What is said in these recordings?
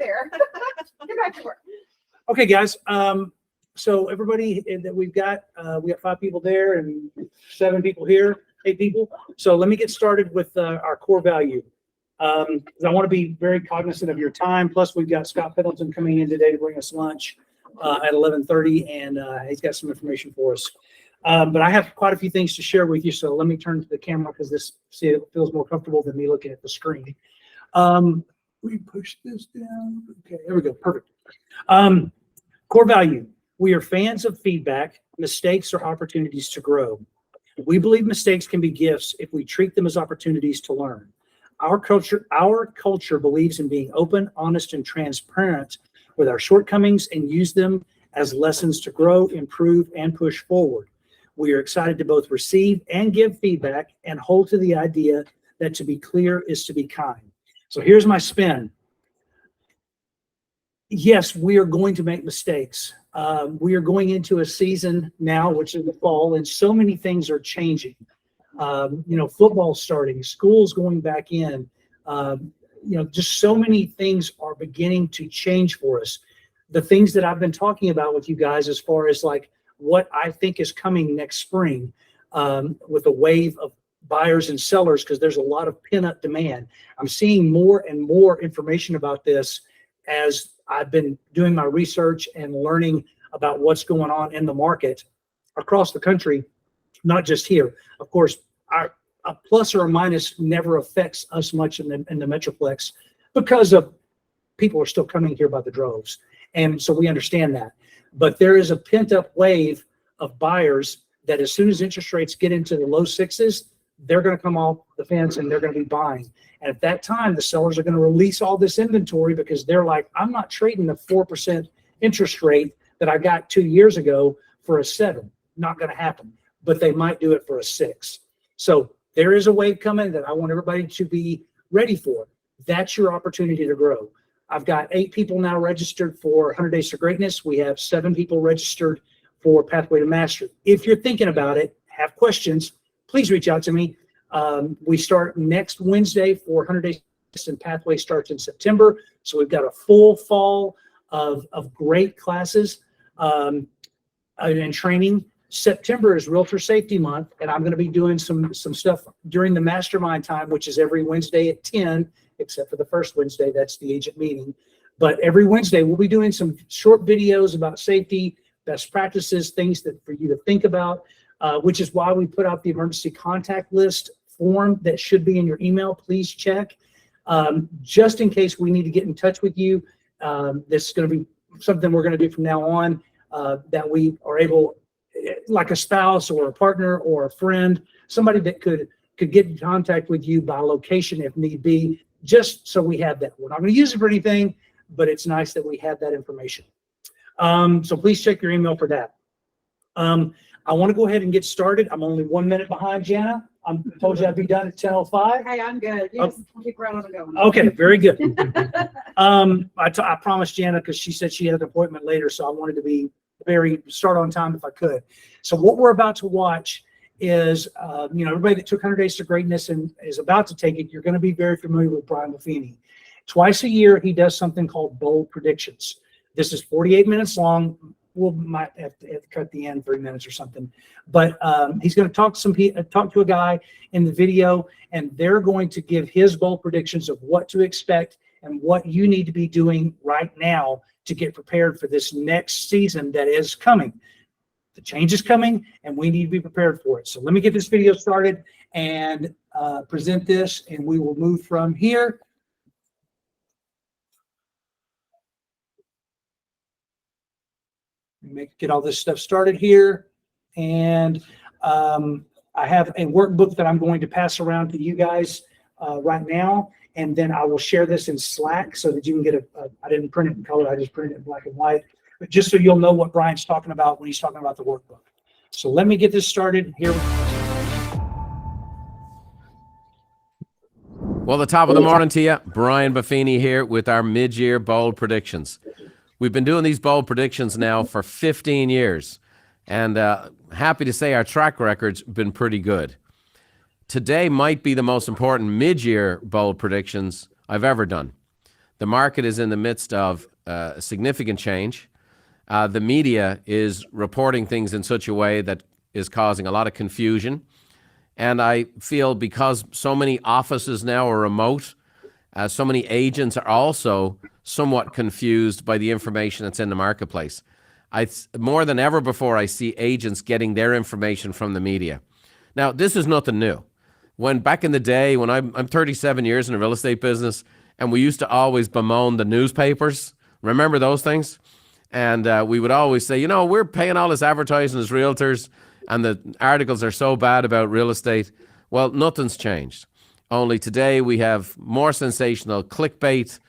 there. Get back to work. Okay, guys. So everybody that we got 5 people there and 7 people here, 8 people. So let me get started with our core value. I want to be very cognizant of your time. Plus, we've got Scott Pendleton coming in today to bring us lunch at 11:30, and he's got some information for us. But I have quite a few things to share with you. So let me turn to the camera because it feels more comfortable than me looking at the screen. We push this down. Okay, there we go. Perfect. Core value. We are fans of feedback. Mistakes are opportunities to grow. We believe mistakes can be gifts if we treat them as opportunities to learn. Our culture believes in being open, honest, and transparent with our shortcomings and use them as lessons to grow, improve, and push forward. We are excited to both receive and give feedback and hold to the idea that to be clear is to be kind. So here's my spin. Yes, we are going to make mistakes. We are going into a season now, which is the fall, and so many things are changing. Football starting, schools going back in, just so many things are beginning to change for us. The things that I've been talking about with you guys as far as like what I think is coming next spring with a wave of buyers and sellers, because there's a lot of pent-up demand. I'm seeing more and more information about this as I've been doing my research and learning about what's going on in the market across the country, not just here. Of course, a plus or a minus never affects us much in the Metroplex because of people are still coming here by the droves. And so we understand that. But there is a pent-up wave of buyers that as soon as interest rates get into the low 6s, they're going to come off the fence and they're going to be buying. And at that time, the sellers are going to release all this inventory because they're like, I'm not trading the 4% interest rate that I got 2 years ago for a 7. Not going to happen. But they might do it for a 6. So there is a wave coming that I want everybody to be ready for. That's your opportunity to grow. I've got 8 people now registered for 100 Days to Greatness. We have 7 people registered for Pathway to Mastery. If you're thinking about it, have questions, please reach out to me. We start next Wednesday for 100 Days, and Pathway starts in September. So we've got a full fall of great classes and training. September is Realtor Safety Month, and I'm going to be doing some stuff during the mastermind time, which is every Wednesday at 10, except for the first Wednesday, that's the agent meeting. But every Wednesday, we'll be doing some short videos about safety, best practices, things that for you to think about, which is why we put out the emergency contact list form that should be in your email. Please check. Just in case we need to get in touch with you. This is going to be something we're going to do from now on, that we are able, like a spouse or a partner or a friend, somebody that could get in contact with you by location if need be, just so we have that. We're not going to use it for anything, but it's nice that we have that information. So please check your email for that. I want to go ahead and get started. I'm only 1 minute behind, Jana. I told you I'd be done at 10:05. Hey, I'm good. Yes, keep rolling and going. Okay, very good. I promised Jana, because she said she had an appointment later, so I wanted to be start on time if I could. So what we're about to watch is, everybody that took 100 Days to Greatness and is about to take it, you're going to be very familiar with Brian Buffini. Twice a year, he does something called Bold Predictions. This is 48 minutes long. Might have to cut the end 3 minutes or something, but he's going to talk to a guy in the video, and they're going to give his bold predictions of what to expect and what you need to be doing right now to get prepared for this next season that is coming. The change is coming, and we need to be prepared for it. So let me get this video started and present this, and we will move from here. Get all this stuff started here, and I have a workbook that I'm going to pass around to you guys right now, and then I will share this in Slack so that you can get I didn't print it in color, I just printed it in black and white, but just so you'll know what Brian's talking about when he's talking about the workbook. So let me get this started here. Well, the top of the morning to you, Brian Buffini here with our mid-year bold predictions. We've been doing these bold predictions now for 15 years, and happy to say our track record's been pretty good. Today might be the most important mid-year bold predictions I've ever done. The market is in the midst of significant change. The media is reporting things in such a way that is causing a lot of confusion. And I feel because so many offices now are remote, so many agents are also somewhat confused by the information that's in the marketplace. More than ever before, I see agents getting their information from the media. Now, this is nothing new. When back in the day, when I'm 37 years in the real estate business, and we used to always bemoan the newspapers. Remember those things? And we would always say, we're paying all this advertising as realtors, and the articles are so bad about real estate. Well, nothing's changed. Only today we have more sensational clickbait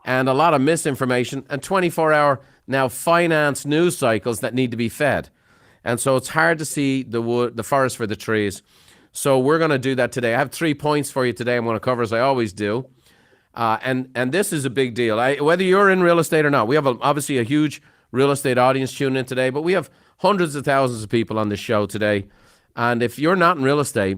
and a lot of misinformation and 24-hour now finance news cycles that need to be fed. And so it's hard to see the forest for the trees. So we're going to do that today. I have 3 points for you today I'm going to cover, as I always do. And this is a big deal. Whether you're in real estate or not, we have obviously a huge real estate audience tuning in today, but we have hundreds of thousands of people on this show today. And if you're not in real estate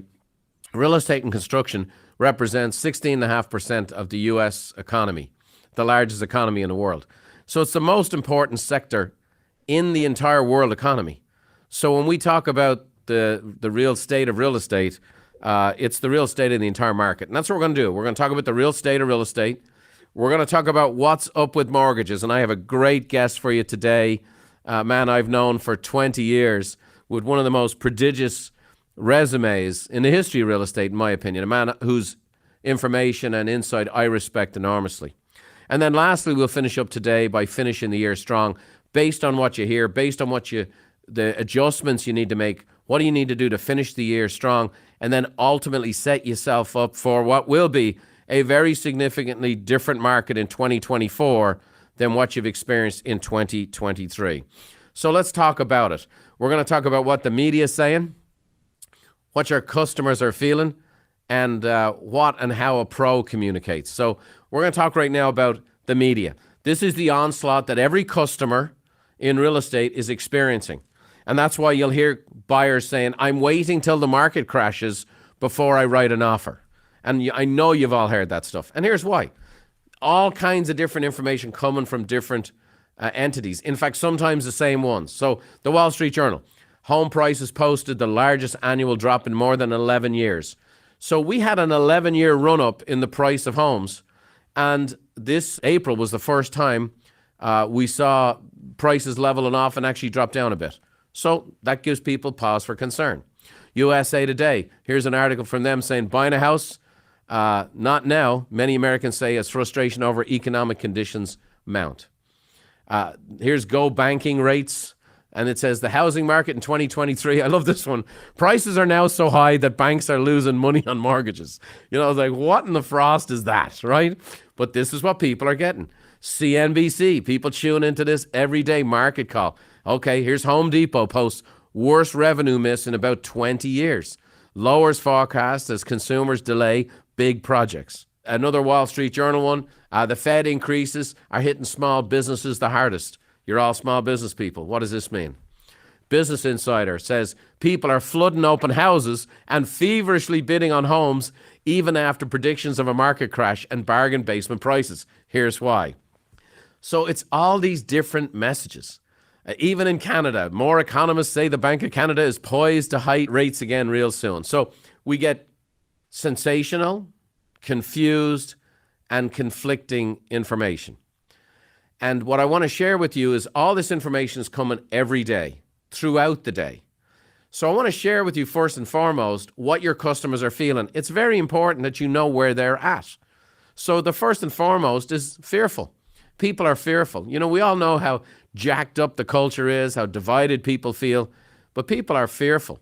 and construction represents 16.5% of the U.S. economy, the largest economy in the world. So it's the most important sector in the entire world economy. So when we talk about the real state of real estate, it's the real estate in the entire market. And that's what we're going to do. We're going to talk about the real state of real estate. We're going to talk about what's up with mortgages. And I have a great guest for you today, a man I've known for 20 years with one of the most prodigious resumes in the history of real estate, in my opinion, a man whose information and insight I respect enormously. And then lastly, we'll finish up today by finishing the year strong based on what you hear, based on the adjustments you need to make. What do you need to do to finish the year strong and then ultimately set yourself up for what will be a very significantly different market in 2024 than what you've experienced in 2023. So let's talk about it. We're going to talk about what the media is saying, what your customers are feeling, and what and how a pro communicates. So we're going to talk right now about the media. This is the onslaught that every customer in real estate is experiencing. And that's why you'll hear buyers saying, I'm waiting till the market crashes before I write an offer. And I know you've all heard that stuff. And here's why. All kinds of different information coming from different entities. In fact, sometimes the same ones. So the Wall Street Journal, home prices posted the largest annual drop in more than 11 years. So we had an 11-year run-up in the price of homes. And this April was the first time we saw prices leveling off and actually drop down a bit. So that gives people pause for concern. USA Today, here's an article from them saying, buying a house, not now. Many Americans say as frustration over economic conditions mount. Here's Go Banking rates. And it says the housing market in 2023, I love this one. Prices are now so high that banks are losing money on mortgages. I was like, what in the frost is that, right? But this is what people are getting. CNBC, people tune into this everyday market call. Okay, here's Home Depot posts worst revenue miss in about 20 years. Lowers forecast as consumers delay big projects. Another Wall Street Journal one, the Fed increases are hitting small businesses the hardest. You're all small business people. What does this mean? Business Insider says people are flooding open houses and feverishly bidding on homes even after predictions of a market crash and bargain basement prices. Here's why. So it's all these different messages. Even in Canada, more economists say the Bank of Canada is poised to hike rates again real soon. So we get sensational, confused, and conflicting information. And what I want to share with you is all this information is coming every day, throughout the day. So I want to share with you first and foremost what your customers are feeling. It's very important that you know where they're at. So the first and foremost is fearful. People are fearful. We all know how jacked up the culture is, how divided people feel, but people are fearful.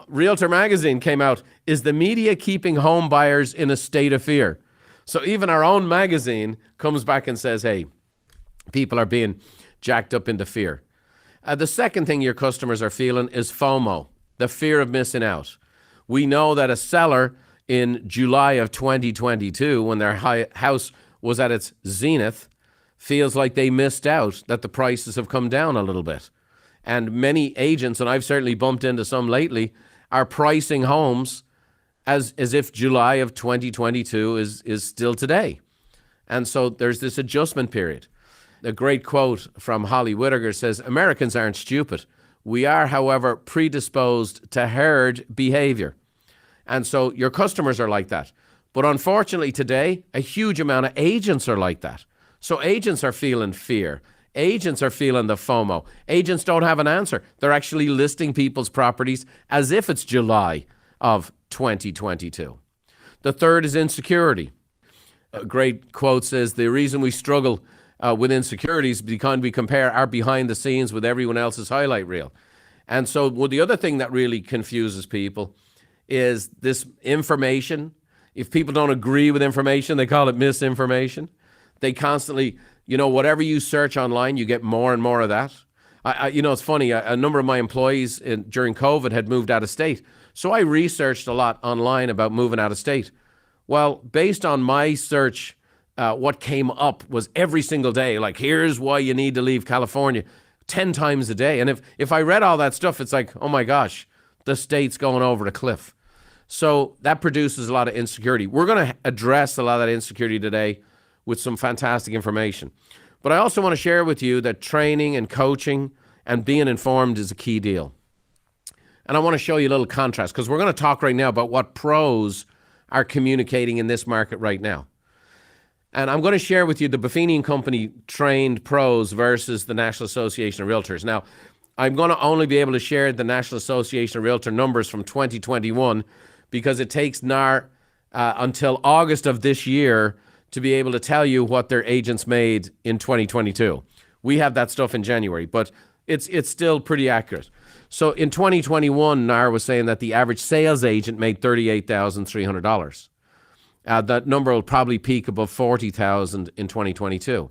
Realtor Magazine came out, is the media keeping home buyers in a state of fear? So even our own magazine comes back and says, hey, people are being jacked up into fear. The second thing your customers are feeling is FOMO, the fear of missing out. We know that a seller in July of 2022, when their house was at its zenith, feels like they missed out, that the prices have come down a little bit. And many agents, and I've certainly bumped into some lately, are pricing homes as if July of 2022 is still today. And so there's this adjustment period. A great quote from Holly Whittaker says, Americans aren't stupid. We are, however, predisposed to herd behavior. And so your customers are like that. But unfortunately today, a huge amount of agents are like that. So agents are feeling fear. Agents are feeling the FOMO. Agents don't have an answer. They're actually listing people's properties as if it's July of 2022. The third is insecurity. A great quote says, the reason we struggle with insecurities because we compare our behind the scenes with everyone else's highlight reel. And so the other thing that really confuses people is this information. If people don't agree with information, they call it misinformation. They constantly, whatever you search online, you get more and more of that. It's funny, a number of my employees during COVID had moved out of state. So I researched a lot online about moving out of state. Well, based on my search, what came up was every single day, like, here's why you need to leave California 10 times a day. And if I read all that stuff, it's like, oh my gosh, the state's going over the cliff. So that produces a lot of insecurity. We're going to address a lot of that insecurity today with some fantastic information. But I also want to share with you that training and coaching and being informed is a key deal. And I want to show you a little contrast, because we're going to talk right now about what pros are communicating in this market right now. And I'm going to share with you the Buffini and Company trained pros versus the National Association of Realtors. Now, I'm going to only be able to share the National Association of Realtor numbers from 2021 because it takes NAR until August of this year to be able to tell you what their agents made in 2022. We have that stuff in January, but it's still pretty accurate. So in 2021, NAR was saying that the average sales agent made $38,300. That number will probably peak above $40,000 in 2022.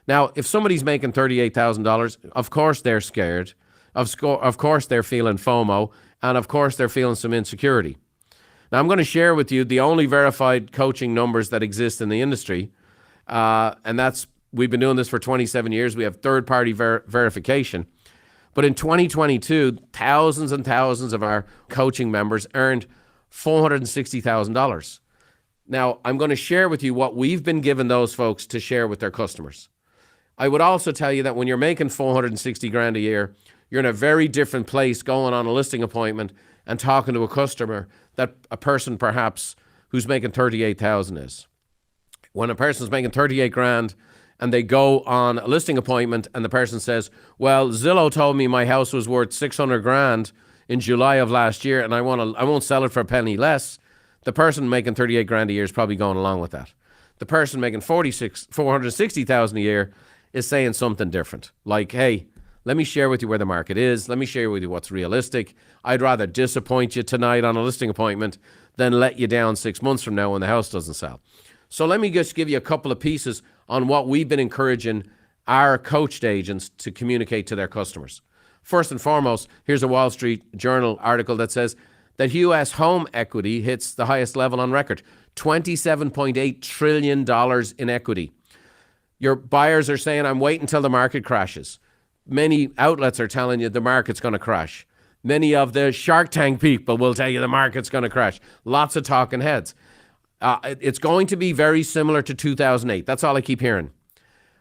Now, if somebody's making $38,000, of course they're scared. Of course they're feeling FOMO, and of course they're feeling some insecurity. Now, I'm going to share with you the only verified coaching numbers that exist in the industry, and we've been doing this for 27 years. We have third-party verification. But in 2022, thousands and thousands of our coaching members earned $460,000. Now, I'm going to share with you what we've been giving those folks to share with their customers. I would also tell you that when you're making $460,000 a year, you're in a very different place going on a listing appointment and talking to a customer that a person perhaps who's making $38,000 is. When a person's making $38,000 and they go on a listing appointment and the person says, well, Zillow told me my house was worth $600,000 in July of last year and I won't sell it for a penny less. The person making $38,000 a year is probably going along with that. The person making $460,000 a year is saying something different. Like, hey, let me share with you where the market is. Let me share with you what's realistic. I'd rather disappoint you tonight on a listing appointment than let you down 6 months from now when the house doesn't sell. So let me just give you a couple of pieces on what we've been encouraging our coached agents to communicate to their customers. First and foremost, here's a Wall Street Journal article that says that U.S. home equity hits the highest level on record, $27.8 trillion in equity. Your buyers are saying, I'm waiting until the market crashes. Many outlets are telling you the market's going to crash. Many of the Shark Tank people will tell you the market's going to crash. Lots of talking heads. It's going to be very similar to 2008. That's all I keep hearing.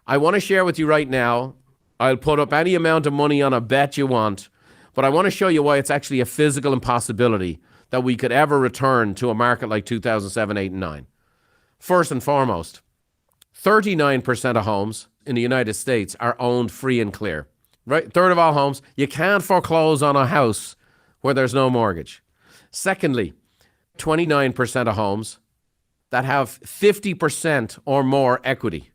I want to share with you right now, I'll put up any amount of money on a bet you want, but I want to show you why it's actually a physical impossibility that we could ever return to a market like 2007, 8, and 9. First and foremost, 39% of homes in the United States are owned free and clear. Right? Third of all homes, you can't foreclose on a house where there's no mortgage. Secondly, 29% of homes that have 50% or more equity.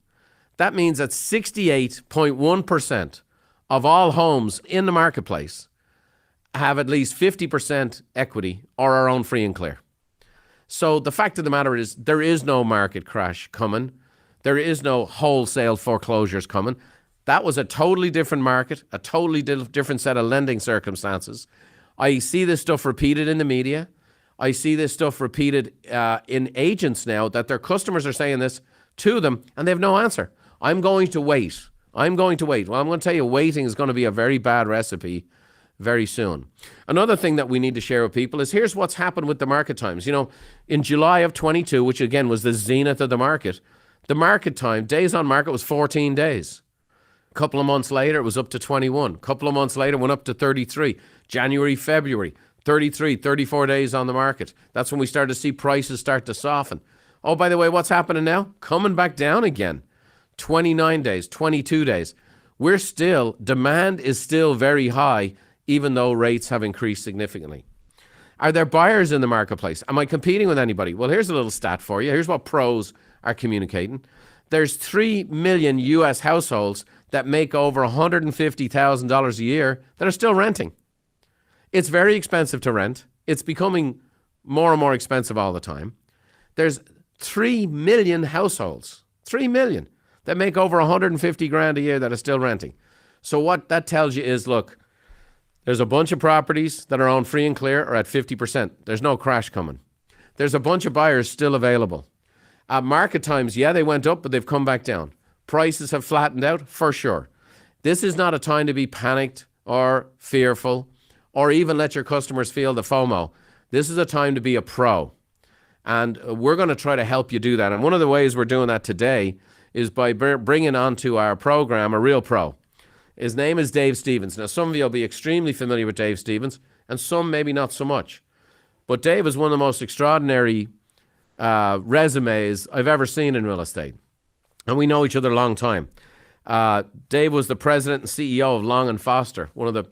That means that 68.1% of all homes in the marketplace have at least 50% equity or are owned free and clear. So the fact of the matter is there is no market crash coming. There is no wholesale foreclosures coming. That was a totally different market, a totally different set of lending circumstances. I see this stuff repeated in the media. I see this stuff repeated in agents now that their customers are saying this to them and they have no answer. I'm going to wait. I'm going to wait. Well, I'm going to tell you, waiting is going to be a very bad recipe very soon. Another thing that we need to share with people is here's what's happened with the market times. You know, in July of 22, which again was the zenith of the market, The market time, days on market was 14 days. A couple of months later, it was up to 21. A couple of months later, it went up to 33. January, February, 33, 34 days on the market. That's when we started to see prices start to soften. Oh, by the way, what's happening now? Coming back down again. 29 days, 22 days. Demand is still very high, even though rates have increased significantly. Are there buyers in the marketplace? Am I competing with anybody? Well, here's a little stat for you. Here's what pros are communicating. There's 3 million US households that make over $150,000 a year that are still renting. It's very expensive to rent. It's becoming more and more expensive all the time. There's 3 million households, 3 million, that make over 150 grand a year that are still renting. So what that tells you is, look, there's a bunch of properties that are owned free and clear or at 50%. There's no crash coming. There's a bunch of buyers still available. At market times, yeah, they went up, but they've come back down. Prices have flattened out, for sure. This is not a time to be panicked or fearful or even let your customers feel the FOMO. This is a time to be a pro. And we're going to try to help you do that. And one of the ways we're doing that today is by bringing onto our program a real pro. His name is Dave Stevens. Now, some of you will be extremely familiar with Dave Stevens, and some maybe not so much. But Dave is one of the most extraordinary resumes I've ever seen in real estate. And we know each other a long time. Dave was the president and CEO of Long & Foster, one of the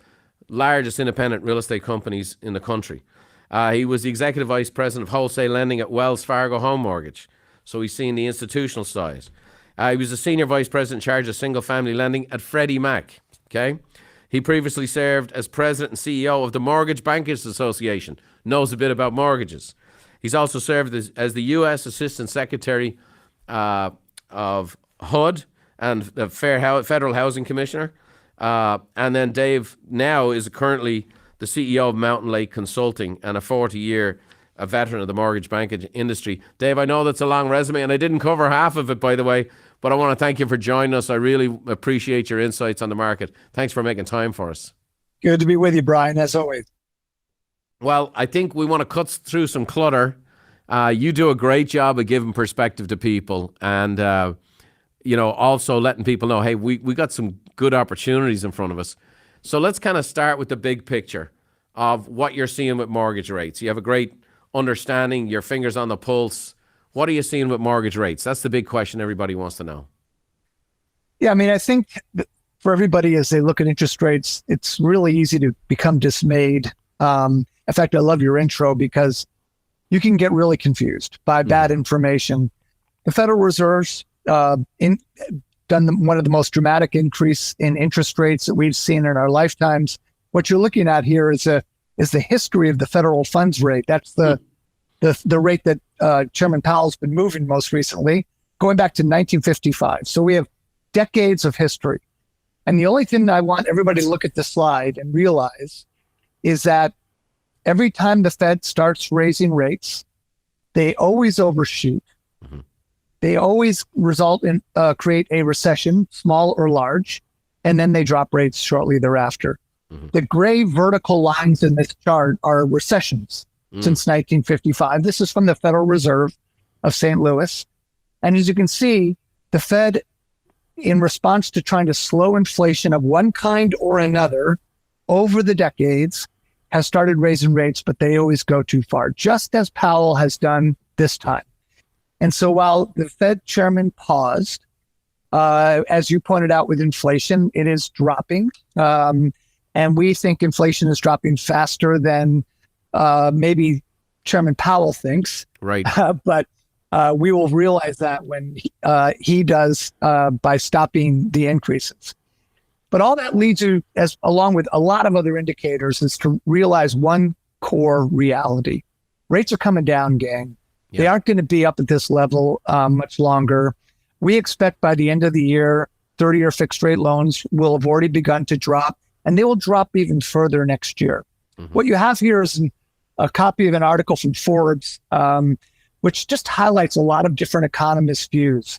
largest independent real estate companies in the country. He was the executive vice president of wholesale lending at Wells Fargo Home Mortgage. So he's seen the institutional side. He was the senior vice president in charge of single family lending at Freddie Mac. Okay. He previously served as president and CEO of the Mortgage Bankers Association, knows a bit about mortgages. He's also served as the U.S. Assistant Secretary of HUD and the Federal Housing Commissioner. And then Dave now is currently the CEO of Mountain Lake Consulting and a 40-year veteran of the mortgage banking industry. Dave, I know that's a long resume, and I didn't cover half of it, by the way, but I want to thank you for joining us. I really appreciate your insights on the market. Thanks for making time for us. Good to be with you, Brian, as always. Well, I think we want to cut through some clutter. You do a great job of giving perspective to people and, also letting people know, hey, we got some good opportunities in front of us. So let's kind of start with the big picture of what you're seeing with mortgage rates. You have a great understanding, your fingers on the pulse. What are you seeing with mortgage rates? That's the big question everybody wants to know. Yeah, I mean, I think for everybody as they look at interest rates, it's really easy to become dismayed. In fact, I love your intro because you can get really confused by bad information. The Federal Reserve's done one of the most dramatic increase in interest rates that we've seen in our lifetimes. What you're looking at here is the history of the federal funds rate. That's the rate that Chairman Powell's been moving most recently, going back to 1955. So we have decades of history. And the only thing that I want everybody to look at this slide and realize is that every time the Fed starts raising rates, they always overshoot. Mm-hmm. They always result in create a recession, small or large, and then they drop rates shortly thereafter. Mm-hmm. The gray vertical lines in this chart are recessions since 1955. This is from the Federal Reserve of St. Louis. And as you can see, the Fed, in response to trying to slow inflation of one kind or another over the decades, has started raising rates, but they always go too far, just as Powell has done this time. And so while the Fed chairman paused, as you pointed out with inflation, it is dropping. And we think inflation is dropping faster than maybe Chairman Powell thinks. Right. But we will realize that when he does by stopping the increases. But all that leads you, along with a lot of other indicators, is to realize one core reality. Rates are coming down, gang. Yeah. They aren't going to be up at this level much longer. We expect by the end of the year, 30-year fixed rate loans will have already begun to drop, and they will drop even further next year. Mm-hmm. What you have here is a copy of an article from Forbes, which just highlights a lot of different economists' views.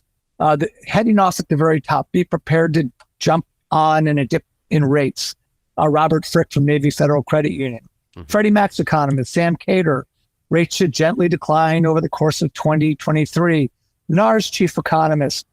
Heading off at the very top, be prepared to jump on in a dip in rates. Robert Frick from Navy Federal Credit Union. Mm-hmm. Freddie Mac's economist, Sam Cater, rates should gently decline over the course of 2023. NAR's chief economist.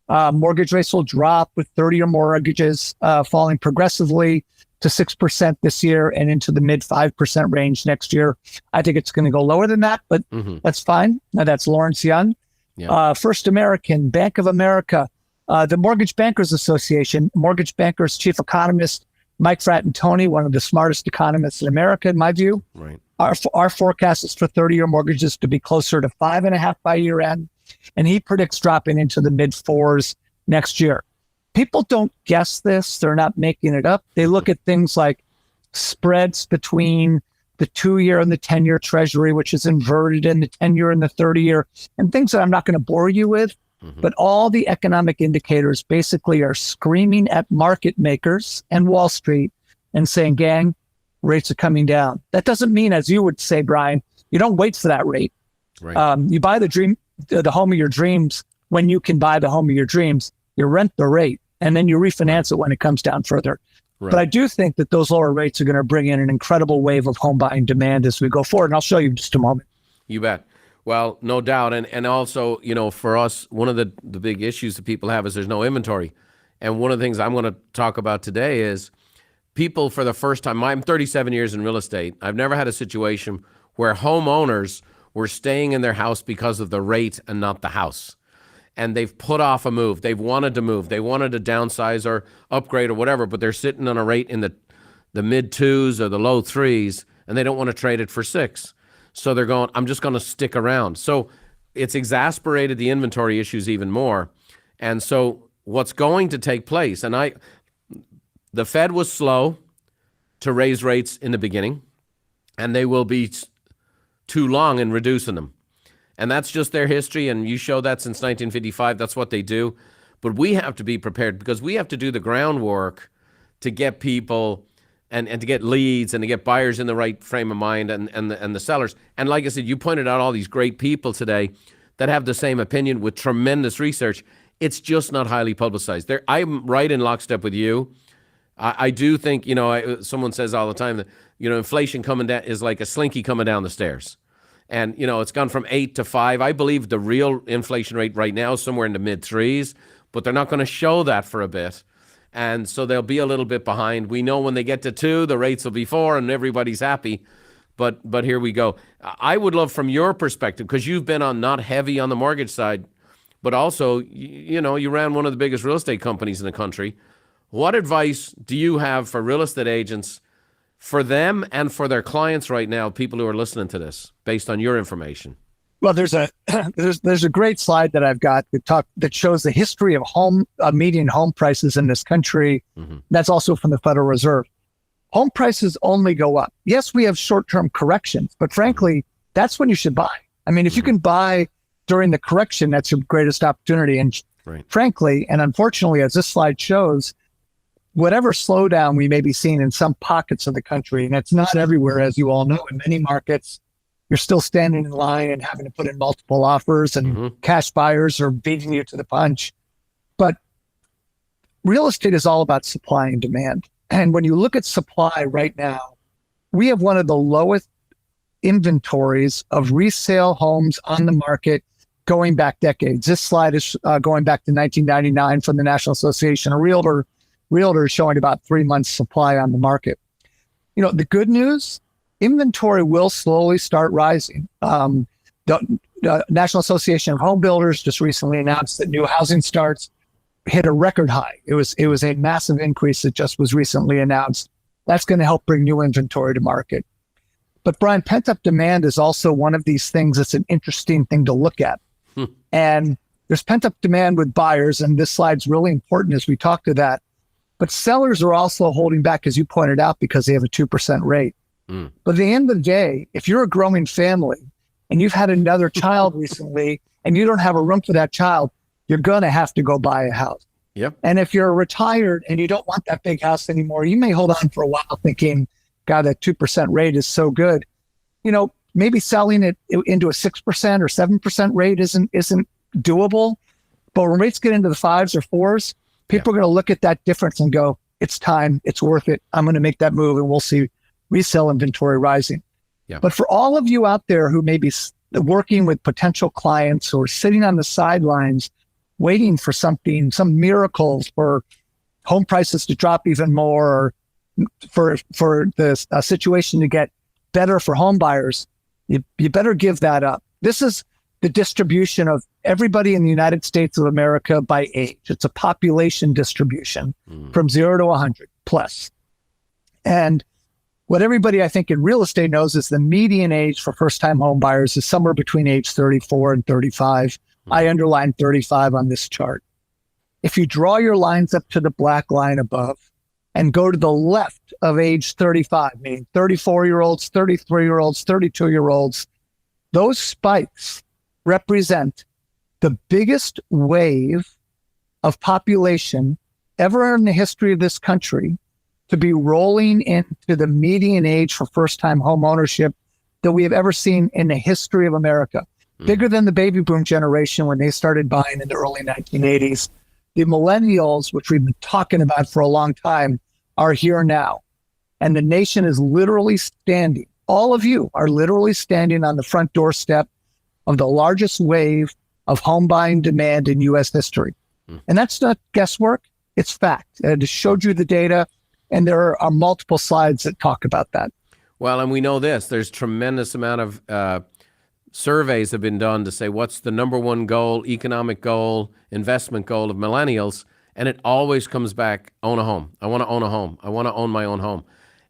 Mortgage rates will drop with 30-year mortgages falling progressively to 6% this year and into the mid 5% range next year. I think it's going to go lower than that, but that's fine. Now, that's Lawrence Young. Yeah. First American, Bank of America, the Mortgage Bankers Association, Mortgage Bankers chief economist, Mike Fratantoni, one of the smartest economists in America, in my view. Right. Our forecast is for 30-year mortgages to be closer to 5.5 by year end. And he predicts dropping into the mid 4s next year. People don't guess this. They're not making it up. They look at things like spreads between the 2-year and the 10-year treasury, which is inverted, and the 10-year and the 30-year, and things that I'm not going to bore you with. But all the economic indicators basically are screaming at market makers and Wall Street and saying, gang, rates are coming down. That doesn't mean, as you would say, Brian, you don't wait for that rate. Right. You buy the home of your dreams when you can buy the home of your dreams. You rent the rate, and then you refinance it when it comes down further. Right. But I do think that those lower rates are going to bring in an incredible wave of home buying demand as we go forward. And I'll show you in just a moment. You bet. Well, no doubt. And also, for us, one of the big issues that people have is there's no inventory. And one of the things I'm going to talk about today is people, for the first time, I'm 37 years in real estate. I've never had a situation where homeowners were staying in their house because of the rate and not the house. And they've put off a move. They've wanted to move. They wanted to downsize or upgrade or whatever, but they're sitting on a rate in the mid 2s or the low 3s, and they don't want to trade it for 6. So they're going, I'm just going to stick around. So it's exasperated the inventory issues even more. And so what's going to take place, and the Fed was slow to raise rates in the beginning, and they will be too long in reducing them. And that's just their history, and you show that since 1955. That's what they do. But we have to be prepared because we have to do the groundwork to get people and to get leads and to get buyers in the right frame of mind and the sellers. And like I said, you pointed out all these great people today that have the same opinion with tremendous research. It's just not highly publicized. I'm right in lockstep with you. I do think, someone says all the time that, inflation coming down is like a slinky coming down the stairs. And, it's gone from 8 to 5. I believe the real inflation rate right now is somewhere in the mid 3s, but they're not going to show that for a bit. And so they'll be a little bit behind. We know when they get to 2, the rates will be 4 and everybody's happy. But here we go. I would love from your perspective, because you've been on not heavy on the mortgage side, but also, you ran one of the biggest real estate companies in the country. What advice do you have for real estate agents, for them and for their clients right now, people who are listening to this, based on your information? Well, there's a great slide that I've got that shows the history of median home prices in this country. That's also from the Federal Reserve. Home prices only go up. Yes, we have short-term corrections, but frankly, that's when you should buy. I mean, if you can buy during the correction, that's your greatest opportunity. And frankly, and unfortunately, as this slide shows, whatever slowdown we may be seeing in some pockets of the country, and it's not everywhere, as you all know, in many markets, you're still standing in line and having to put in multiple offers, and cash buyers are beating you to the punch. But real estate is all about supply and demand. And when you look at supply right now, we have one of the lowest inventories of resale homes on the market going back decades. This slide is going back to 1999 from the National Association of Realtors showing about 3 months supply on the market. The good news, inventory will slowly start rising. The National Association of Home Builders just recently announced that new housing starts hit a record high. It was a massive increase that just was recently announced. That's going to help bring new inventory to market. But Brian, pent-up demand is also one of these things that's an interesting thing to look at. And there's pent-up demand with buyers, and this slide's really important as we talk to that. But sellers are also holding back, as you pointed out, because they have a 2% rate. But at the end of the day, if you're a growing family and you've had another child recently and you don't have a room for that child, you're going to have to go buy a house. Yep. And if you're retired and you don't want that big house anymore, you may hold on for a while thinking, God, that 2% rate is so good. Maybe selling it into a 6% or 7% rate isn't doable. But when rates get into the 5s or 4s, people are going to look at that difference and go, it's time, it's worth it. I'm going to make that move, and we'll see resale inventory rising. Yeah. But for all of you out there who may be working with potential clients who are sitting on the sidelines, waiting for something, some miracles for home prices to drop even more, or for the situation to get better for home buyers, you better give that up. This is the distribution of everybody in the United States of America by age. It's a population distribution from 0 to 100 plus. And what everybody, I think, in real estate knows is the median age for first-time home buyers is somewhere between age 34 and 35. I underlined 35 on this chart. If you draw your lines up to the black line above and go to the left of age 35, meaning 34-year-olds, 33-year-olds, 32-year-olds, those spikes represent the biggest wave of population ever in the history of this country to be rolling into the median age for first-time home ownership that we have ever seen in the history of America. Bigger than the baby boom generation when they started buying in the early 1980s. The millennials, which we've been talking about for a long time, are here now. And the nation is literally standing. All of you are literally standing on the front doorstep of the largest wave of home buying demand in U.S. history. And that's not guesswork, it's fact. I just showed you the data, and there are multiple slides that talk about that. Well, and we know this, there's tremendous amount of surveys have been done to say what's the number one goal, economic goal, investment goal of millennials, and it always comes back, own a home. I want to own a home. I want to own my own home.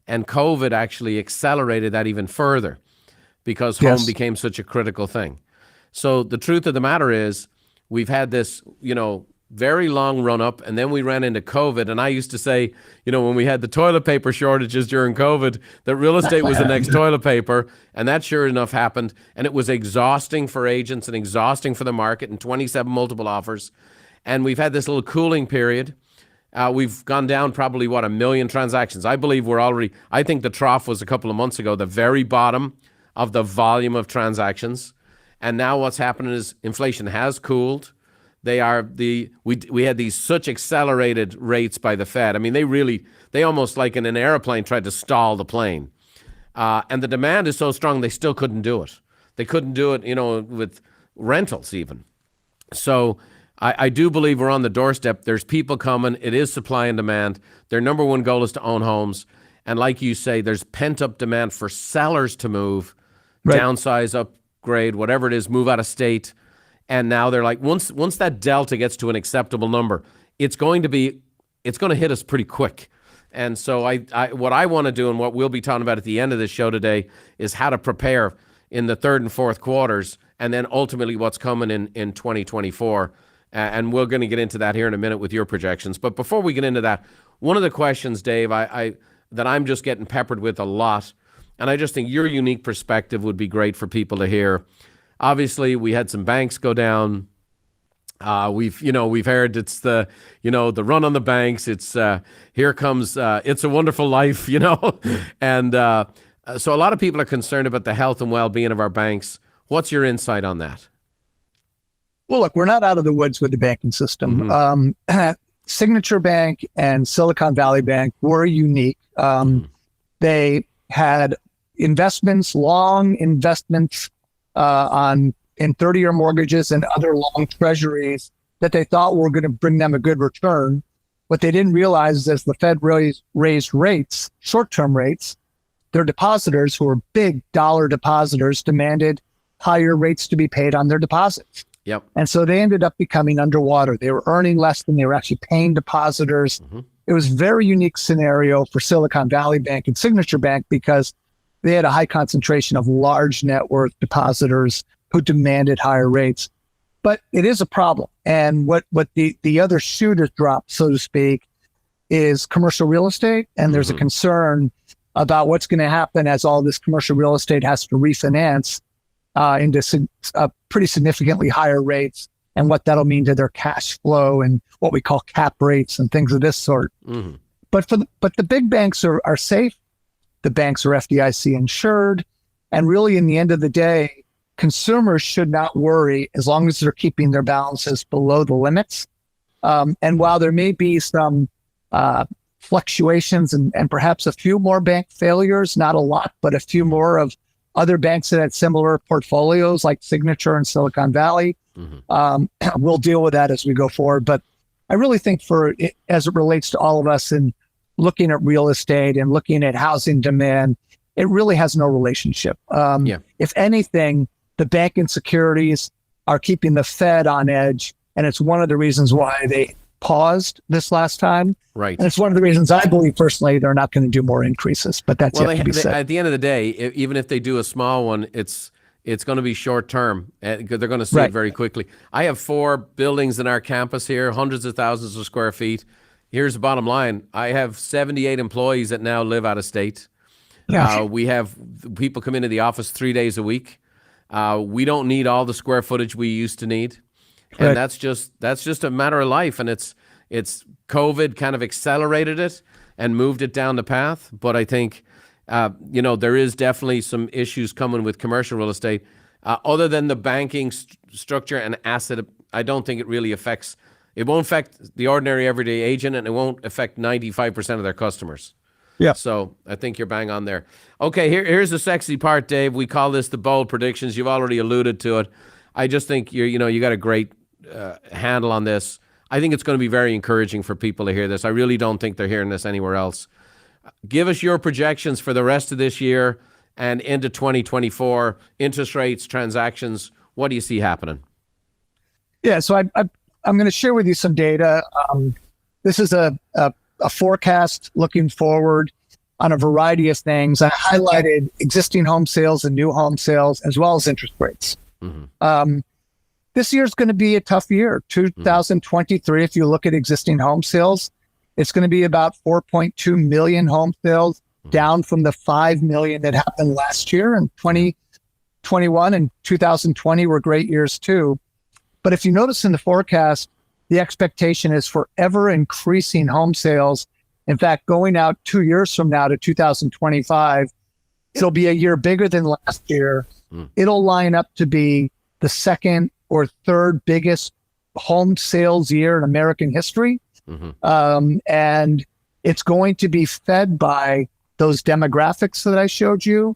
And COVID actually accelerated that even further because home became such a critical thing. So the truth of the matter is we've had this, very long run up, and then we ran into COVID. And I used to say, when we had the toilet paper shortages during COVID, that real estate was the next toilet paper. And that sure enough happened. And it was exhausting for agents and exhausting for the market, and 27 multiple offers. And we've had this little cooling period. We've gone down probably, 1 million transactions. I believe I think the trough was a couple of months ago, the very bottom of the volume of transactions. And now what's happening is inflation has cooled. We had these such accelerated rates by the Fed. I mean, they almost like in an airplane tried to stall the plane. And the demand is so strong, they still couldn't do it. They couldn't do it, with rentals even. So I do believe we're on the doorstep. There's people coming. It is supply and demand. Their number one goal is to own homes. And like you say, there's pent-up demand for sellers to move, downsize, upgrade, whatever it is, move out of state. And now they're like, once that delta gets to an acceptable number, it's going to hit us pretty quick. And so what I want to do, and what we'll be talking about at the end of this show today, is how to prepare in the third and fourth quarters, and then ultimately what's coming in 2024. And we're going to get into that here in a minute with your projections. But before we get into that, one of the questions, Dave, that I'm just getting peppered with a lot, and I just think your unique perspective would be great for people to hear. Obviously, we had some banks go down. We've heard it's the run on the banks. It's here comes It's a Wonderful Life, and so a lot of people are concerned about the health and well-being of our banks. What's your insight on that? Well, look, we're not out of the woods with the banking system. Signature Bank and Silicon Valley Bank were unique. They had long investments in 30-year mortgages and other long treasuries that they thought were going to bring them a good return. What they didn't realize is as the Fed raised rates, short-term rates, their depositors, who were big dollar depositors, demanded higher rates to be paid on their deposits. Yep. And so they ended up becoming underwater. They were earning less than they were actually paying depositors. It was a very unique scenario for Silicon Valley Bank and Signature Bank because they had a high concentration of large net worth depositors who demanded higher rates. But it is a problem. And what the other shoe to drop, so to speak, is commercial real estate. And there's a concern about what's going to happen as all this commercial real estate has to refinance into pretty significantly higher rates, and what that'll mean to their cash flow and what we call cap rates and things of this sort. But the big banks are safe. The banks are FDIC insured. And really, in the end of the day, consumers should not worry as long as they're keeping their balances below the limits. And while there may be some fluctuations and perhaps a few more bank failures, not a lot, but a few more of other banks that had similar portfolios like Signature and Silicon Valley. We'll deal with that as we go forward. But I really think as it relates to all of us and looking at real estate and looking at housing demand, it really has no relationship. If anything, the banking securities are keeping the Fed on edge. And it's one of the reasons why they paused this last time. Right. And it's one of the reasons I believe personally they're not going to do more increases. But that's yet to be said. At the end of the day, even if they do a small one, it's going to be short term. They're going to see it very quickly. I have 4 buildings in our campus here, hundreds of thousands of square feet. Here's the bottom line. I have 78 employees that now live out of state. Yeah. We have people come into the office 3 days a week. We don't need all the square footage we used to need. And that's just a matter of life. And it's COVID kind of accelerated it and moved it down the path. But I think, there is definitely some issues coming with commercial real estate. Other than the banking structure and asset, I don't think it really affects. It won't affect the ordinary everyday agent, and it won't affect 95% of their customers. Yeah. So I think you're bang on there. Okay, here's the sexy part, Dave. We call this the bold predictions. You've already alluded to it. I just think you got a great handle on this. I think it's going to be very encouraging for people to hear this. I really don't think they're hearing this anywhere else. Give us your projections for the rest of this year and into 2024. Interest rates, transactions. What do you see happening? Yeah, so I'm going to share with you some data. This is a forecast looking forward on a variety of things. I highlighted existing home sales and new home sales, as well as interest rates. This year is going to be a tough year. 2023, if you look at existing home sales, it's going to be about 4.2 million home sales, down from the 5 million that happened last year. And 2021 and 2020 were great years too. But if you notice in the forecast, the expectation is for ever increasing home sales. In fact, going out 2 years from now to 2025, it'll be a year bigger than last year. It'll line up to be the second or third biggest home sales year in American history. And it's going to be fed by those demographics that I showed you.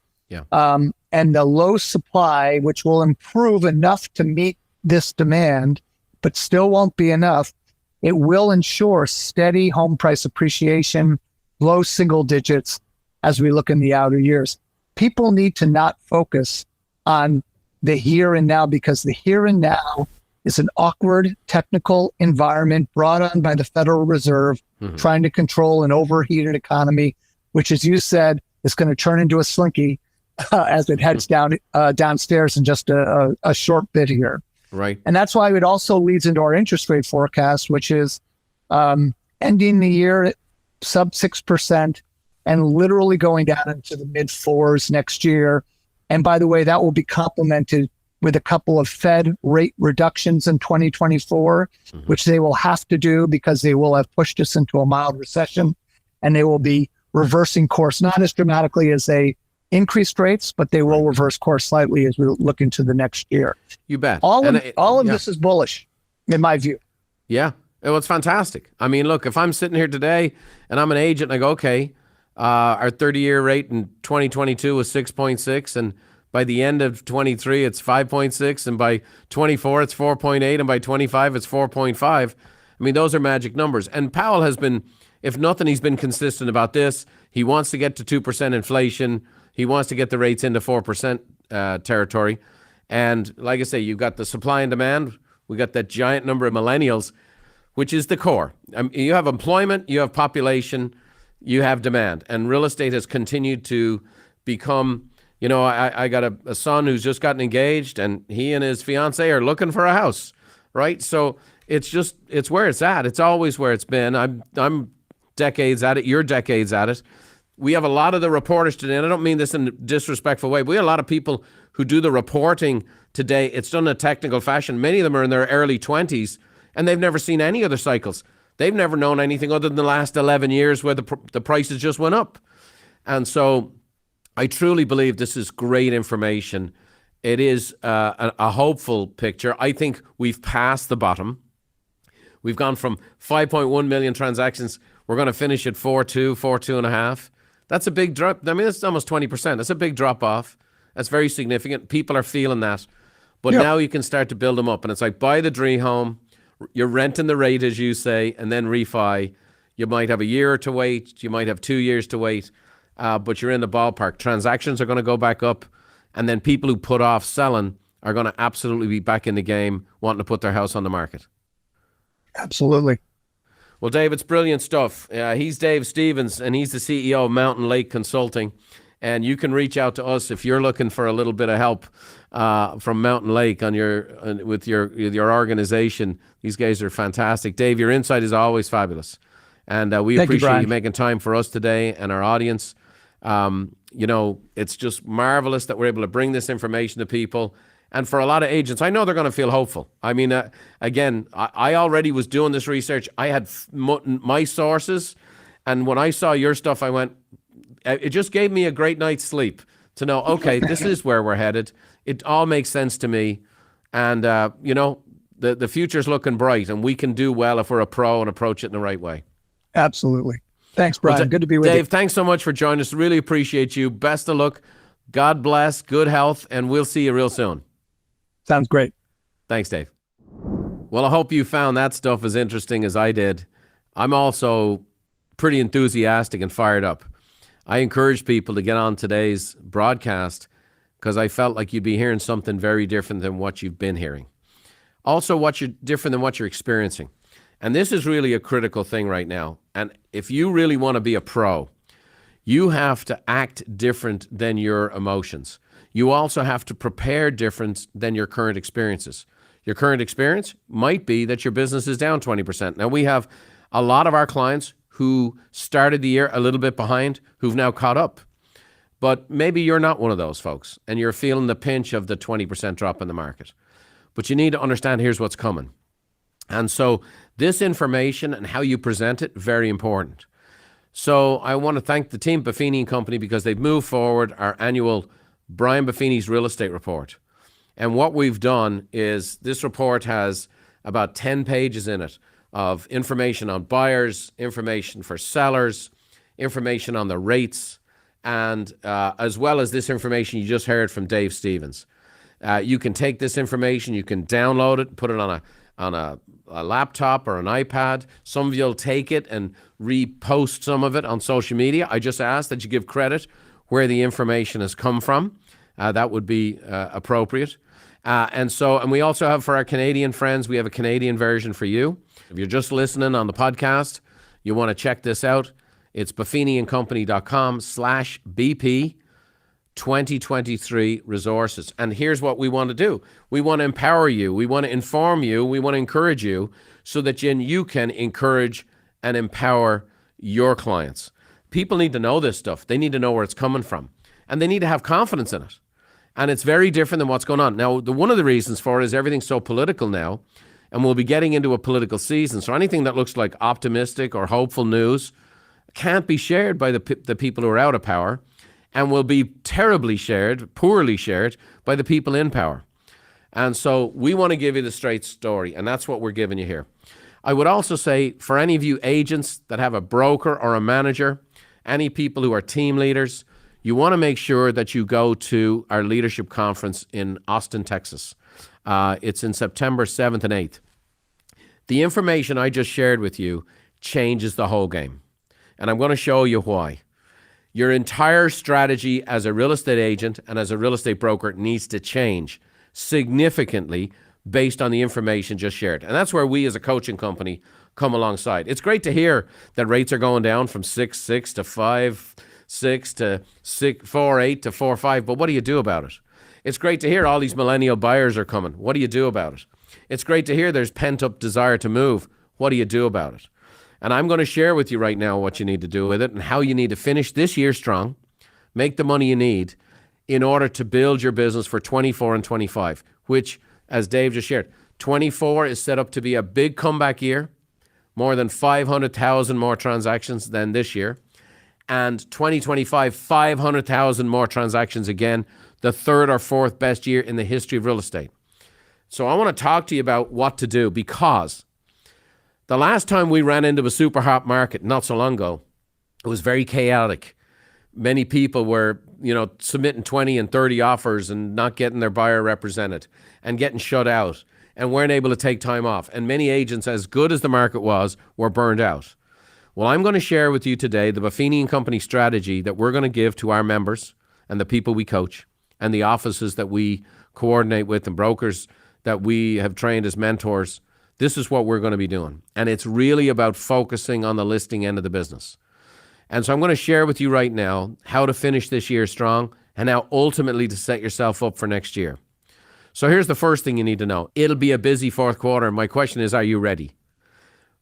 And the low supply, which will improve enough to meet this demand, but still won't be enough. It will ensure steady home price appreciation, low single digits as we look in the outer years. People need to not focus on the here and now, because the here and now is an awkward technical environment brought on by the Federal Reserve, trying to control an overheated economy, which, as you said, is going to turn into a slinky as it heads downstairs in just a short bit here. Right. And that's why it also leads into our interest rate forecast, which is ending the year at sub 6% and literally going down into the mid 4s next year. And by the way, that will be complemented with a couple of Fed rate reductions in 2024, which they will have to do because they will have pushed us into a mild recession, and they will be reversing course, not as dramatically as they increased rates, but they will reverse course slightly as we look into the next year. You bet. All of this is bullish, in my view. Yeah. Well, it's fantastic. I mean, look, if I'm sitting here today and I'm an agent and I go, okay, our 30-year rate in 2022 was 6.6, and by the end of 23, it's 5.6, and by 24, it's 4.8, and by 25, it's 4.5. I mean, those are magic numbers. And Powell has been, if nothing, he's been consistent about this. He wants to get to 2% inflation. He wants to get the rates into 4% territory. And like I say, you've got the supply and demand. We got that giant number of millennials, which is the core. You have employment, you have population, you have demand. And real estate has continued to become, I got a son who's just gotten engaged, and he and his fiance are looking for a house, right? So it's where it's at. It's always where it's been. I'm decades at it. You're decades at it. We have a lot of the reporters today, and I don't mean this in a disrespectful way, but we have a lot of people who do the reporting today. It's done in a technical fashion. Many of them are in their early 20s, and they've never seen any other cycles. They've never known anything other than the last 11 years where the prices just went up. And so I truly believe this is great information. It is a hopeful picture. I think we've passed the bottom. We've gone from 5.1 million transactions. We're going to finish at 4.2 and a half. That's a big drop. I mean, it's almost 20%. That's a big drop off. That's very significant. People are feeling that. But Yeah. now you can start to build them up. And it's like buy the dream home. You're renting the rate, as you say, and then refi. You might have a year to wait. You might have 2 years to wait. But you're in the ballpark. Transactions are going to go back up. And then people who put off selling are going to absolutely be back in the game, wanting to put their house on the market. Absolutely. Well, Dave, it's brilliant stuff. He's Dave Stevens, and he's the CEO of Mountain Lake Consulting. And you can reach out to us if you're looking for a little bit of help from Mountain Lake with your organization. These guys are fantastic. Dave, your insight is always fabulous. And we Thank you, appreciate Brian. you making time for us today and our audience. It's just marvelous that we're able to bring this information to people. And for a lot of agents, I know they're going to feel hopeful. I mean, again, I already was doing this research. I had my sources. And when I saw your stuff, I went, it just gave me a great night's sleep to know, okay, this is where we're headed. It all makes sense to me. And, the future's looking bright, and we can do well if we're a pro and approach it in the right way. Absolutely. Thanks, Brian. Well, Good to be with Dave, you. thanks so much for joining us. Really appreciate you. Best of luck. God bless. Good health. And we'll see you real soon. Sounds great. Thanks, Dave. Well, I hope you found that stuff as interesting as I did. I'm also pretty enthusiastic and fired up. I encourage people to get on today's broadcast because I felt like you'd be hearing something very different than what you've been hearing. Also, different than what you're experiencing. And this is really a critical thing right now. And if you really want to be a pro, you have to act different than your emotions. You also have to prepare different than your current experiences. Your current experience might be that your business is down 20%. Now, we have a lot of our clients who started the year a little bit behind, who've now caught up. But maybe you're not one of those folks, and you're feeling the pinch of the 20% drop in the market. But you need to understand here's what's coming. And so this information and how you present it, very important. So I want to thank the team Buffini and Company because they've moved forward our annual Brian Buffini's Real Estate Report. And what we've done is this report has about 10 pages in it of information on buyers, information for sellers, information on the rates, and as well as this information you just heard from Dave Stevens. You can take this information, you can download it, put it on a laptop or an iPad. Some of you will take it and repost some of it on social media. I just ask that you give credit where the information has come from. That would be appropriate. And we also have for our Canadian friends, we have a Canadian version for you. If you're just listening on the podcast, you want to check this out. It's buffiniandcompany.com/BP 2023 resources. And here's what we want to do. We want to empower you. We want to inform you. We want to encourage you so that you can encourage and empower your clients. People need to know this stuff. They need to know where it's coming from. And they need to have confidence in it. And it's very different than what's going on. Now, one of the reasons for it is everything's so political now, and we'll be getting into a political season. So anything that looks like optimistic or hopeful news can't be shared by the people who are out of power, and will be terribly shared, poorly shared, by the people in power. And so we want to give you the straight story, and that's what we're giving you here. I would also say, for any of you agents that have a broker or a manager, any people who are team leaders, you want to make sure that you go to our leadership conference in Austin, Texas. It's in September 7th and 8th. The information I just shared with you changes the whole game. And I'm going to show you why. Your entire strategy as a real estate agent and as a real estate broker needs to change significantly based on the information just shared. And that's where we as a coaching company come alongside. It's great to hear that rates are going down from 6.6 to 5.6 to 4.8 to 4.5, but what do you do about it? It's great to hear all these millennial buyers are coming. What do you do about it? It's great to hear there's pent-up desire to move. What do you do about it? And I'm going to share with you right now what you need to do with it and how you need to finish this year strong, make the money you need in order to build your business for 24 and 25, which, as Dave just shared, 24 is set up to be a big comeback year, more than 500,000 more transactions than this year. And 2025, 500,000 more transactions again, the third or fourth best year in the history of real estate. So I want to talk to you about what to do, because the last time we ran into a super hot market, not so long ago, it was very chaotic, Many people were, submitting 20 and 30 offers and not getting their buyer represented and getting shut out and weren't able to take time off. And many agents, as good as the market was, were burned out. Well, I'm going to share with you today the Buffini and Company strategy that we're going to give to our members and the people we coach and the offices that we coordinate with and brokers that we have trained as mentors. This is what we're going to be doing. And it's really about focusing on the listing end of the business. And so I'm going to share with you right now how to finish this year strong and how ultimately to set yourself up for next year. So here's the first thing you need to know. It'll be a busy fourth quarter. And my question is, are you ready?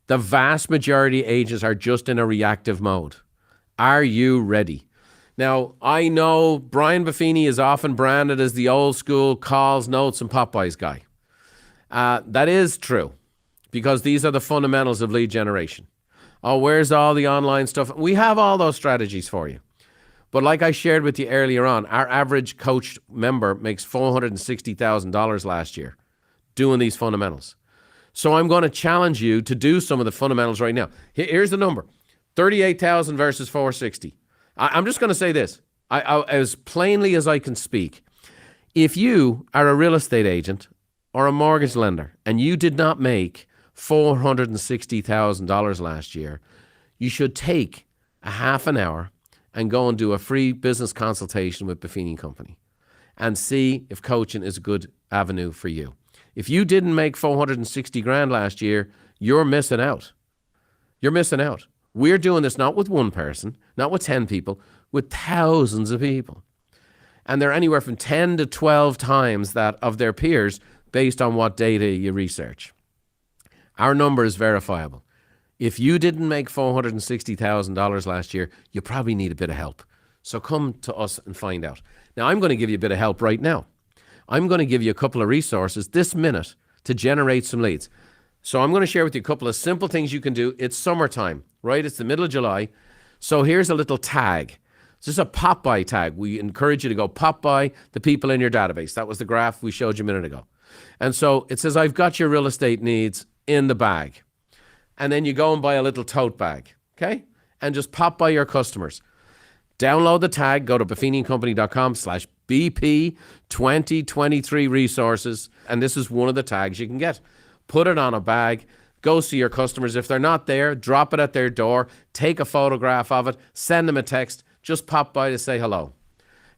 The vast majority of agents are just in a reactive mode. Are you ready? Now, I know Brian Buffini is often branded as the old school calls, notes, and Popeyes guy. That is true because these are the fundamentals of lead generation. Oh, where's all the online stuff? We have all those strategies for you. But like I shared with you earlier on, our average coach member makes $460,000 last year doing these fundamentals. So I'm going to challenge you to do some of the fundamentals right now. Here's the number, 38,000 versus 460. I'm just going to say this, as plainly as I can speak. If you are a real estate agent or a mortgage lender and you did not make $460,000 last year, you should take a half an hour and go and do a free business consultation with Buffini Company and see if coaching is a good avenue for you. If you didn't make 460 grand last year, you're missing out. You're missing out. We're doing this not with one person, not with 10 people, with thousands of people. And they're anywhere from 10 to 12 times that of their peers based on what data you research. Our number is verifiable. If you didn't make $460,000 last year, you probably need a bit of help. So come to us and find out. Now, I'm going to give you a bit of help right now. I'm going to give you a couple of resources this minute to generate some leads. So I'm going to share with you a couple of simple things you can do. It's summertime, right? It's the middle of July. So here's a little tag. This is a pop by tag. We encourage you to go pop by the people in your database. That was the graph we showed you a minute ago. And so it says, I've got your real estate needs in the bag. And then you go and buy a little tote bag, okay? And just pop by your customers. Download the tag, go to buffiniandcompany.com/BP2023 resources. And this is one of the tags you can get. Put it on a bag, go see your customers. If they're not there, drop it at their door, take a photograph of it, send them a text, just pop by to say hello.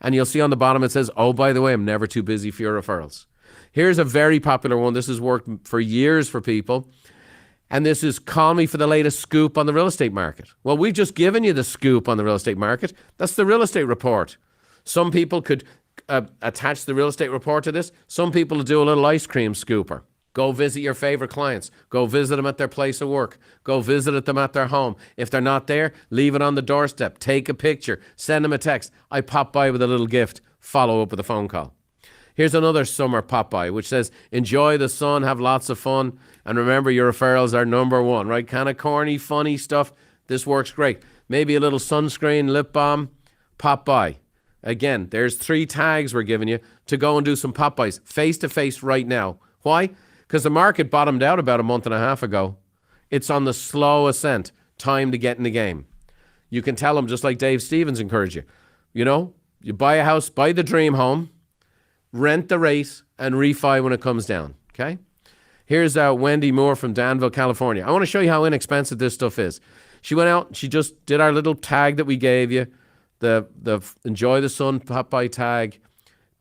And you'll see on the bottom it says, oh, by the way, I'm never too busy for your referrals. Here's a very popular one. This has worked for years for people. And this is call me for the latest scoop on the real estate market. Well, we've just given you the scoop on the real estate market. That's the real estate report. Some people could attach the real estate report to this. Some people will do a little ice cream scooper. Go visit your favorite clients. Go visit them at their place of work. Go visit them at their home. If they're not there, leave it on the doorstep. Take a picture. Send them a text. I pop by with a little gift. Follow up with a phone call. Here's another summer pop by, which says, enjoy the sun, have lots of fun, and remember your referrals are number one, right? Kind of corny, funny stuff. This works great. Maybe a little sunscreen, lip balm, pop by. Again, there's 3 tags we're giving you to go and do some pop bys face to face right now. Why? Because the market bottomed out about a month and a half ago. It's on the slow ascent. Time to get in the game. You can tell them, just like Dave Stevens encouraged you. You know, you buy a house, buy the dream home, rent the rate, and refi when it comes down, okay? Here's Wendy Moore from Danville, California. I want to show you how inexpensive this stuff is. She went out, she just did our little tag that we gave you, the Enjoy the Sun pop-by tag,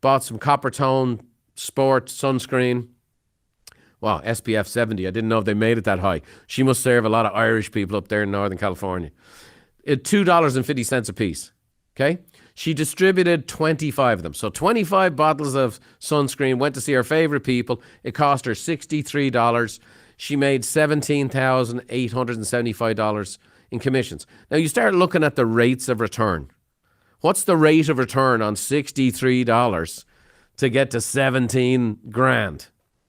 bought some copper tone sport sunscreen. Wow, SPF 70. I didn't know if they made it that high. She must serve a lot of Irish people up there in Northern California. At $2.50 a piece, okay? She distributed 25 of them. So 25 bottles of sunscreen, went to see her favorite people. It cost her $63. She made $17,875 in commissions. Now you start looking at the rates of return. What's the rate of return on $63 to get to 17 grand?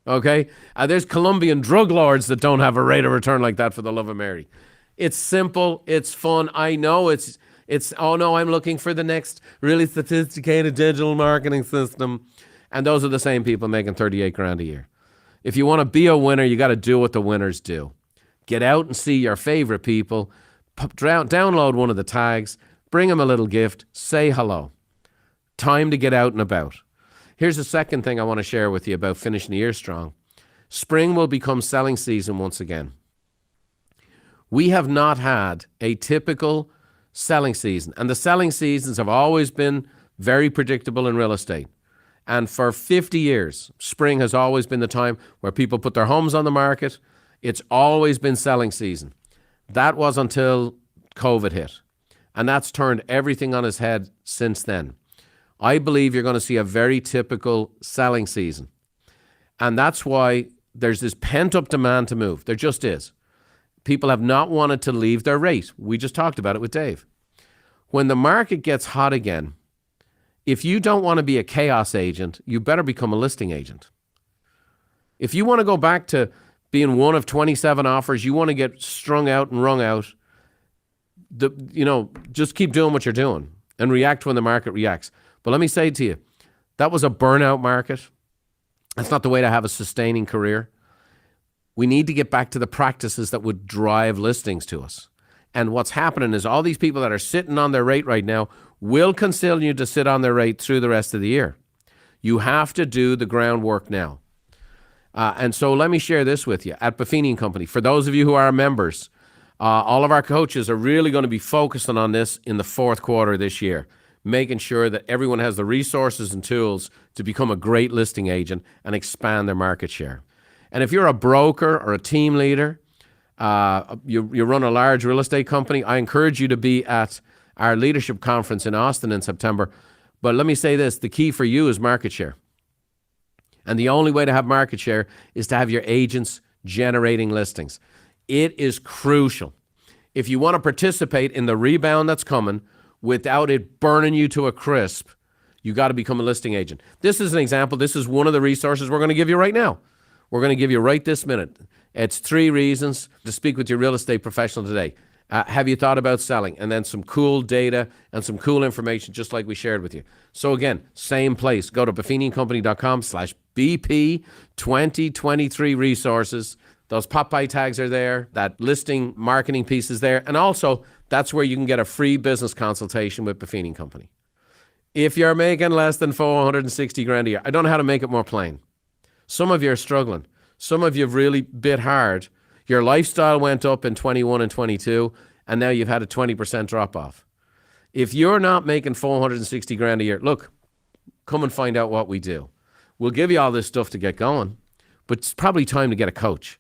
Okay? There's Colombian drug lords that don't have a rate of return like that, for the love of Mary. It's simple. It's fun. I know it's, oh no, I'm looking for the next really sophisticated digital marketing system. And those are the same people making 38 grand a year. If you want to be a winner, you got to do what the winners do. Get out and see your favorite people. Download one of the tags. bring them a little gift, say hello. Time to get out and about. Here's the second thing I want to share with you about finishing the year strong. Spring will become selling season once again. We have not had a typical selling season, and the selling seasons have always been very predictable in real estate. And for 50 years, spring has always been the time where people put their homes on the market. It's always been selling season. That was until COVID hit. And that's turned everything on its head since then. I believe you're going to see a very typical selling season. And that's why there's this pent-up demand to move. There just is. People have not wanted to leave their rate. We just talked about it with Dave. When the market gets hot again, if you don't want to be a chaos agent, you better become a listing agent. If you want to go back to being one of 27 offers, you want to get strung out and wrung out, just keep doing what you're doing and react when the market reacts. But let me say to you, that was a burnout market. That's not the way to have a sustaining career. We need to get back to the practices that would drive listings to us. And what's happening is all these people that are sitting on their rate right now will continue to sit on their rate through the rest of the year. You have to do the groundwork now. And so let me share this with you. At Buffini & Company, for those of you who are members, all of our coaches are really going to be focusing on this in the fourth quarter this year, making sure that everyone has the resources and tools to become a great listing agent and expand their market share. And if you're a broker or a team leader, you run a large real estate company, I encourage you to be at our leadership conference in Austin in September. But let me say this, the key for you is market share. And the only way to have market share is to have your agents generating listings. It is crucial. If you want to participate in the rebound that's coming without it burning you to a crisp, you got to become a listing agent. This is an example. This is one of the resources we're going to give you right now. We're going to give you right this minute. It's 3 reasons to speak with your real estate professional today. Have you thought about selling? And then some cool data and some cool information, just like we shared with you. So again, same place. Go to buffiniandcompany.com/BP 2023 resources. Those Popeye tags are there. That listing marketing piece is there. And also, that's where you can get a free business consultation with Buffini & Company. If you're making less than 460 grand a year, I don't know how to make it more plain. Some of you are struggling. Some of you have really bit hard. Your lifestyle went up in 21 and 22, and now you've had a 20% drop off. If you're not making 460 grand a year, look, come and find out what we do. We'll give you all this stuff to get going, but it's probably time to get a coach.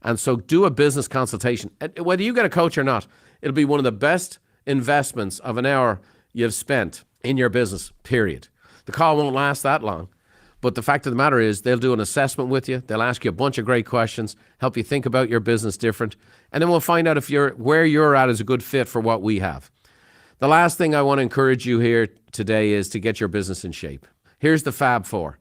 And so do a business consultation. Whether you get a coach or not, it'll be one of the best investments of an hour you've spent in your business, period. The call won't last that long. But the fact of the matter is they'll do an assessment with you. They'll ask you a bunch of great questions, help you think about your business different. And then we'll find out if where you're at is a good fit for what we have. The last thing I want to encourage you here today is to get your business in shape. Here's the Fab Four.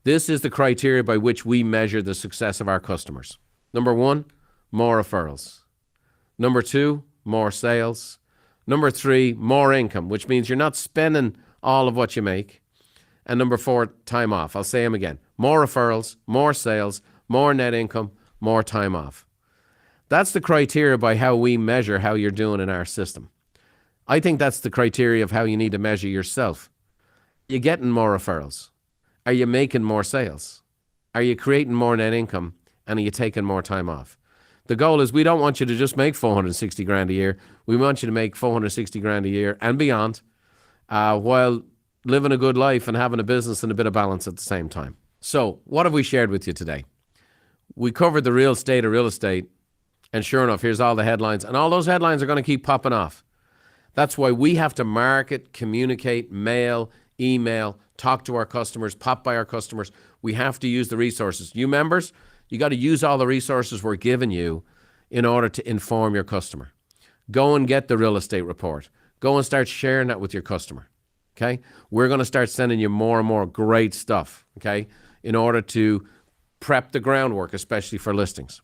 This is the criteria by which we measure the success of our customers. Number 1, more referrals. Number 2, more sales. Number 3, more income, which means you're not spending all of what you make. And number 4, time off. I'll say them again. More referrals, more sales, more net income, more time off. That's the criteria by how we measure how you're doing in our system. I think that's the criteria of how you need to measure yourself. Are you getting more referrals? Are you making more sales? Are you creating more net income? And are you taking more time off? The goal is we don't want you to just make 460 grand a year. We want you to make 460 grand a year and beyond while living a good life and having a business and a bit of balance at the same time. So what have we shared with you today? We covered the real estate of real estate, and sure enough, here's all the headlines, and all those headlines are going to keep popping off. That's why we have to market, communicate, mail, email, talk to our customers, pop by our customers. We have to use the resources. You members, you got to use all the resources we're giving you in order to inform your customer. Go and get the real estate report. Go and start sharing that with your customer. Okay, we're going to start sending you more and more great stuff, okay, in order to prep the groundwork, especially for listings.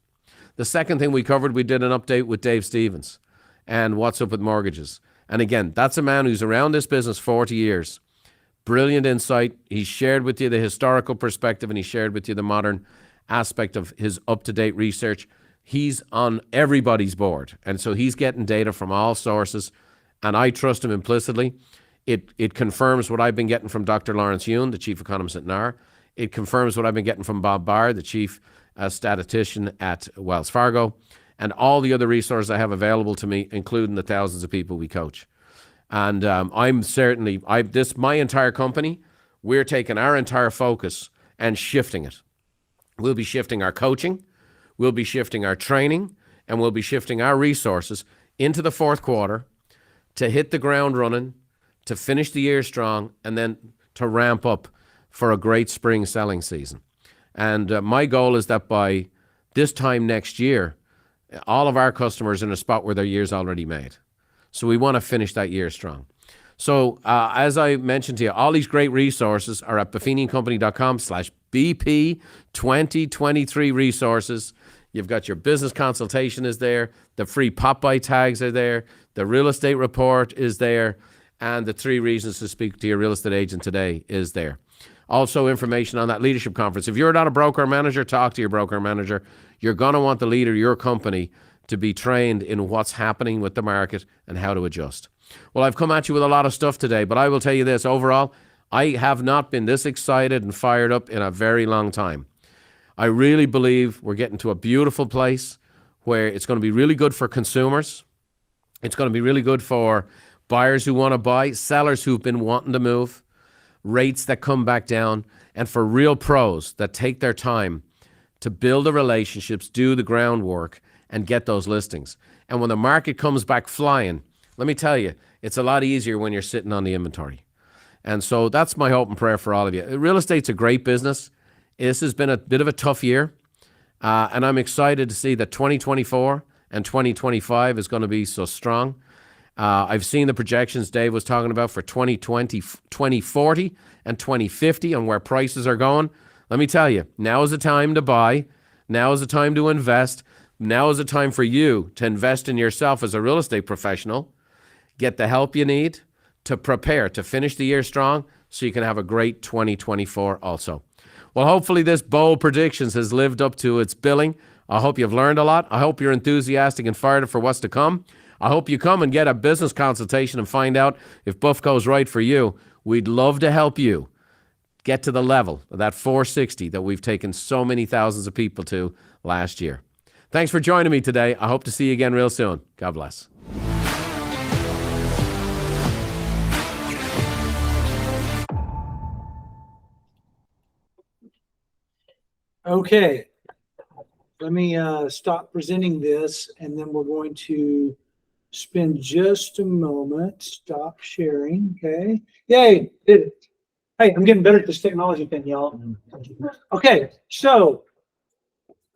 The second thing we covered, we did an update with Dave Stevens and what's up with mortgages. And again, that's a man who's around this business 40 years. Brilliant insight. He shared with you the historical perspective, and he shared with you the modern aspect of his up-to-date research. He's on everybody's board, and so he's getting data from all sources. and I trust him implicitly. It confirms what I've been getting from Dr. Lawrence Yoon, the chief economist at NAR. It confirms what I've been getting from Bob Barr, the chief statistician at Wells Fargo, and all the other resources I have available to me, including the thousands of people we coach. And I'm certainly, my entire company, we're taking our entire focus and shifting it. We'll be shifting our coaching, we'll be shifting our training, and we'll be shifting our resources into the fourth quarter to hit the ground running, to finish the year strong, and then to ramp up for a great spring selling season. And my goal is that by this time next year, all of our customers are in a spot where their year's already made. So we want to finish that year strong. So as I mentioned to you, all these great resources are at buffiniandcompany.com/BP 2023 resources. You've got your business consultation is there. The free pop-by tags are there. The real estate report is there. And the 3 reasons to speak to your real estate agent today is there. Also, information on that leadership conference. If you're not a broker or manager, talk to your broker or manager. You're going to want the leader of your company to be trained in what's happening with the market and how to adjust. Well, I've come at you with a lot of stuff today, but I will tell you this. Overall, I have not been this excited and fired up in a very long time. I really believe we're getting to a beautiful place where it's going to be really good for consumers. It's going to be really good for buyers who want to buy, sellers who've been wanting to move, rates that come back down, and for real pros that take their time to build the relationships, do the groundwork, and get those listings. And when the market comes back flying, let me tell you, it's a lot easier when you're sitting on the inventory. And so that's my hope and prayer for all of you. Real estate's a great business. This has been a bit of a tough year, and I'm excited to see that 2024 and 2025 is going to be so strong. I've seen the projections Dave was talking about for 2020, 2040, and 2050 and where prices are going. Let me tell you, now is the time to buy. Now is the time to invest. Now is the time for you to invest in yourself as a real estate professional. Get the help you need to prepare to finish the year strong so you can have a great 2024 also. Well, hopefully this bold predictions has lived up to its billing. I hope you've learned a lot. I hope you're enthusiastic and fired up for what's to come. I hope you come and get a business consultation and find out if Buffco's right for you. We'd love to help you get to the level of that 460 that we've taken so many thousands of people to last year. Thanks for joining me today. I hope to see you again real soon. God bless. Okay, let me stop presenting this, and then we're going to spend just a moment. Stop sharing. Okay. Yay! Did it. Hey, I'm getting better at this technology thing, y'all. Okay, so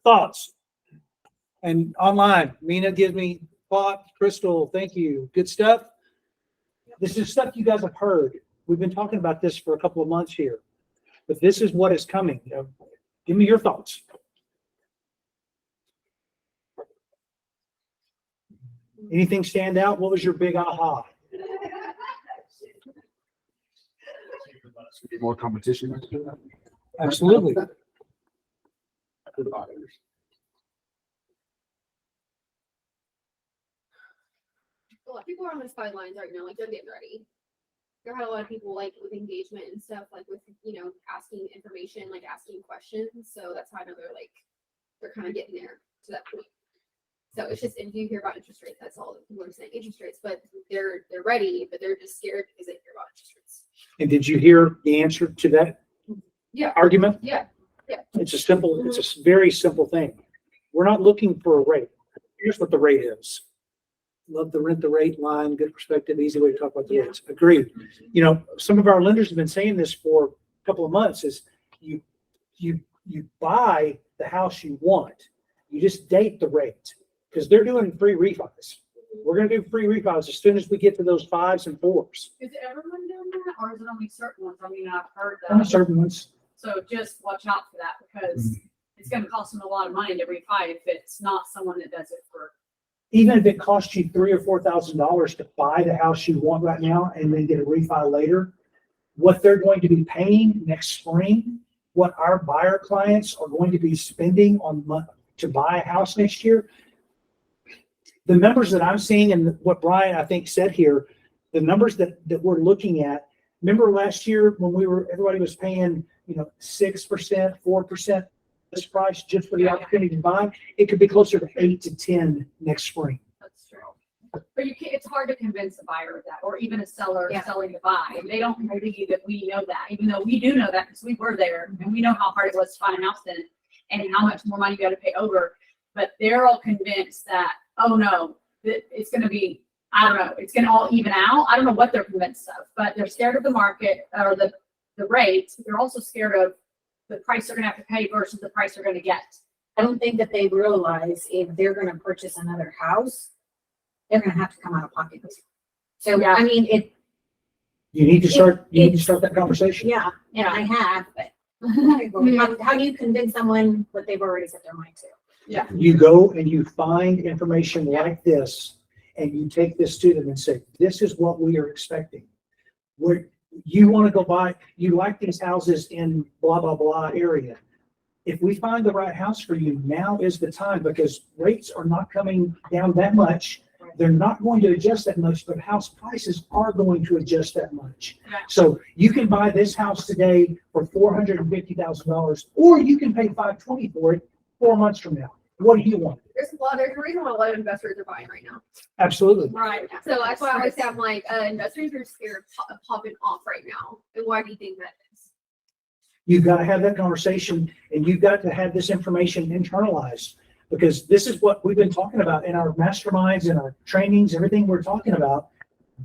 thoughts. And online, Mina gives me thought. Crystal, thank you. Good stuff. This is stuff you guys have heard. We've been talking about this for a couple of months here, but this is what is coming. Give me your thoughts. Anything stand out? What was your big aha? More competition. Absolutely. A lot of people are on the sidelines right now, like they're getting ready. There had a lot of people like with engagement and stuff, like with, asking information, like asking questions. So that's how I know they're kind of getting there to that point. So it's just, if you hear about interest rates, that's all that people are saying, interest rates, but they're ready, but they're just scared because they hear about interest rates. And did you hear the answer to that argument? Yeah. It's a very simple thing. We're not looking for a rate. Here's what the rate is. Love the rent the rate line, good perspective, easy way to talk about the rates. Agreed. Some of our lenders have been saying this for a couple of months is you buy the house you want. You just date the rate because they're doing free refis. We're going to do free refis as soon as we get to those 5s and 4s. Is everyone doing that, or is it only certain ones? I mean, I've heard Only that. certain ones. So just watch out for that because it's going to cost them a lot of money to refi if it's not someone that does it for. Even if it costs you $3,000 or $4,000 to buy the house you want right now and then get a refi later, what they're going to be paying next spring, what our buyer clients are going to be spending to buy a house next year. The numbers that I'm seeing and what Brian, I think, said here, the numbers that we're looking at, remember last year when everybody was paying, 6%, 4% this price just for the opportunity to buy, it could be closer to 8 to 10 next spring. That's true. But you can't, it's hard to convince a buyer of that, or even a seller Yeah. selling to buy. They don't believe that we know that, even though we do know that because we were there and we know how hard it was to find a house then and how much more money you got to pay over. But they're all convinced that, oh no, that it's going to be, I don't know, it's going to all even out. I don't know what they're convinced of, but they're scared of the market or the rate. They're also scared of the price they're going to have to pay versus the price they're going to get. I don't think that they realize if they're gonna purchase another house, they're gonna have to come out of pocket. So, Yeah. I mean, You need to start that conversation. yeah, and I have, but how do you convince someone what they've already set their mind to? You go and you find information like this, and you take this to them and say, this is what we are expecting. You want to go buy, you like these houses in blah, blah, blah area. If we find the right house for you, now is the time, because rates are not coming down that much. They're not going to adjust that much, but house prices are going to adjust that much. Right. So you can buy this house today for $450,000, or you can pay $520 for it 4 months from now. What do you want? There's a reason why a lot of investors are buying right now. Absolutely. Right. So that's why I always say, I'm like, investors are scared of popping off right now. And why do you think that is? You've got to have that conversation, and you've got to have this information internalized, because this is what we've been talking about in our masterminds and our trainings, everything we're talking about.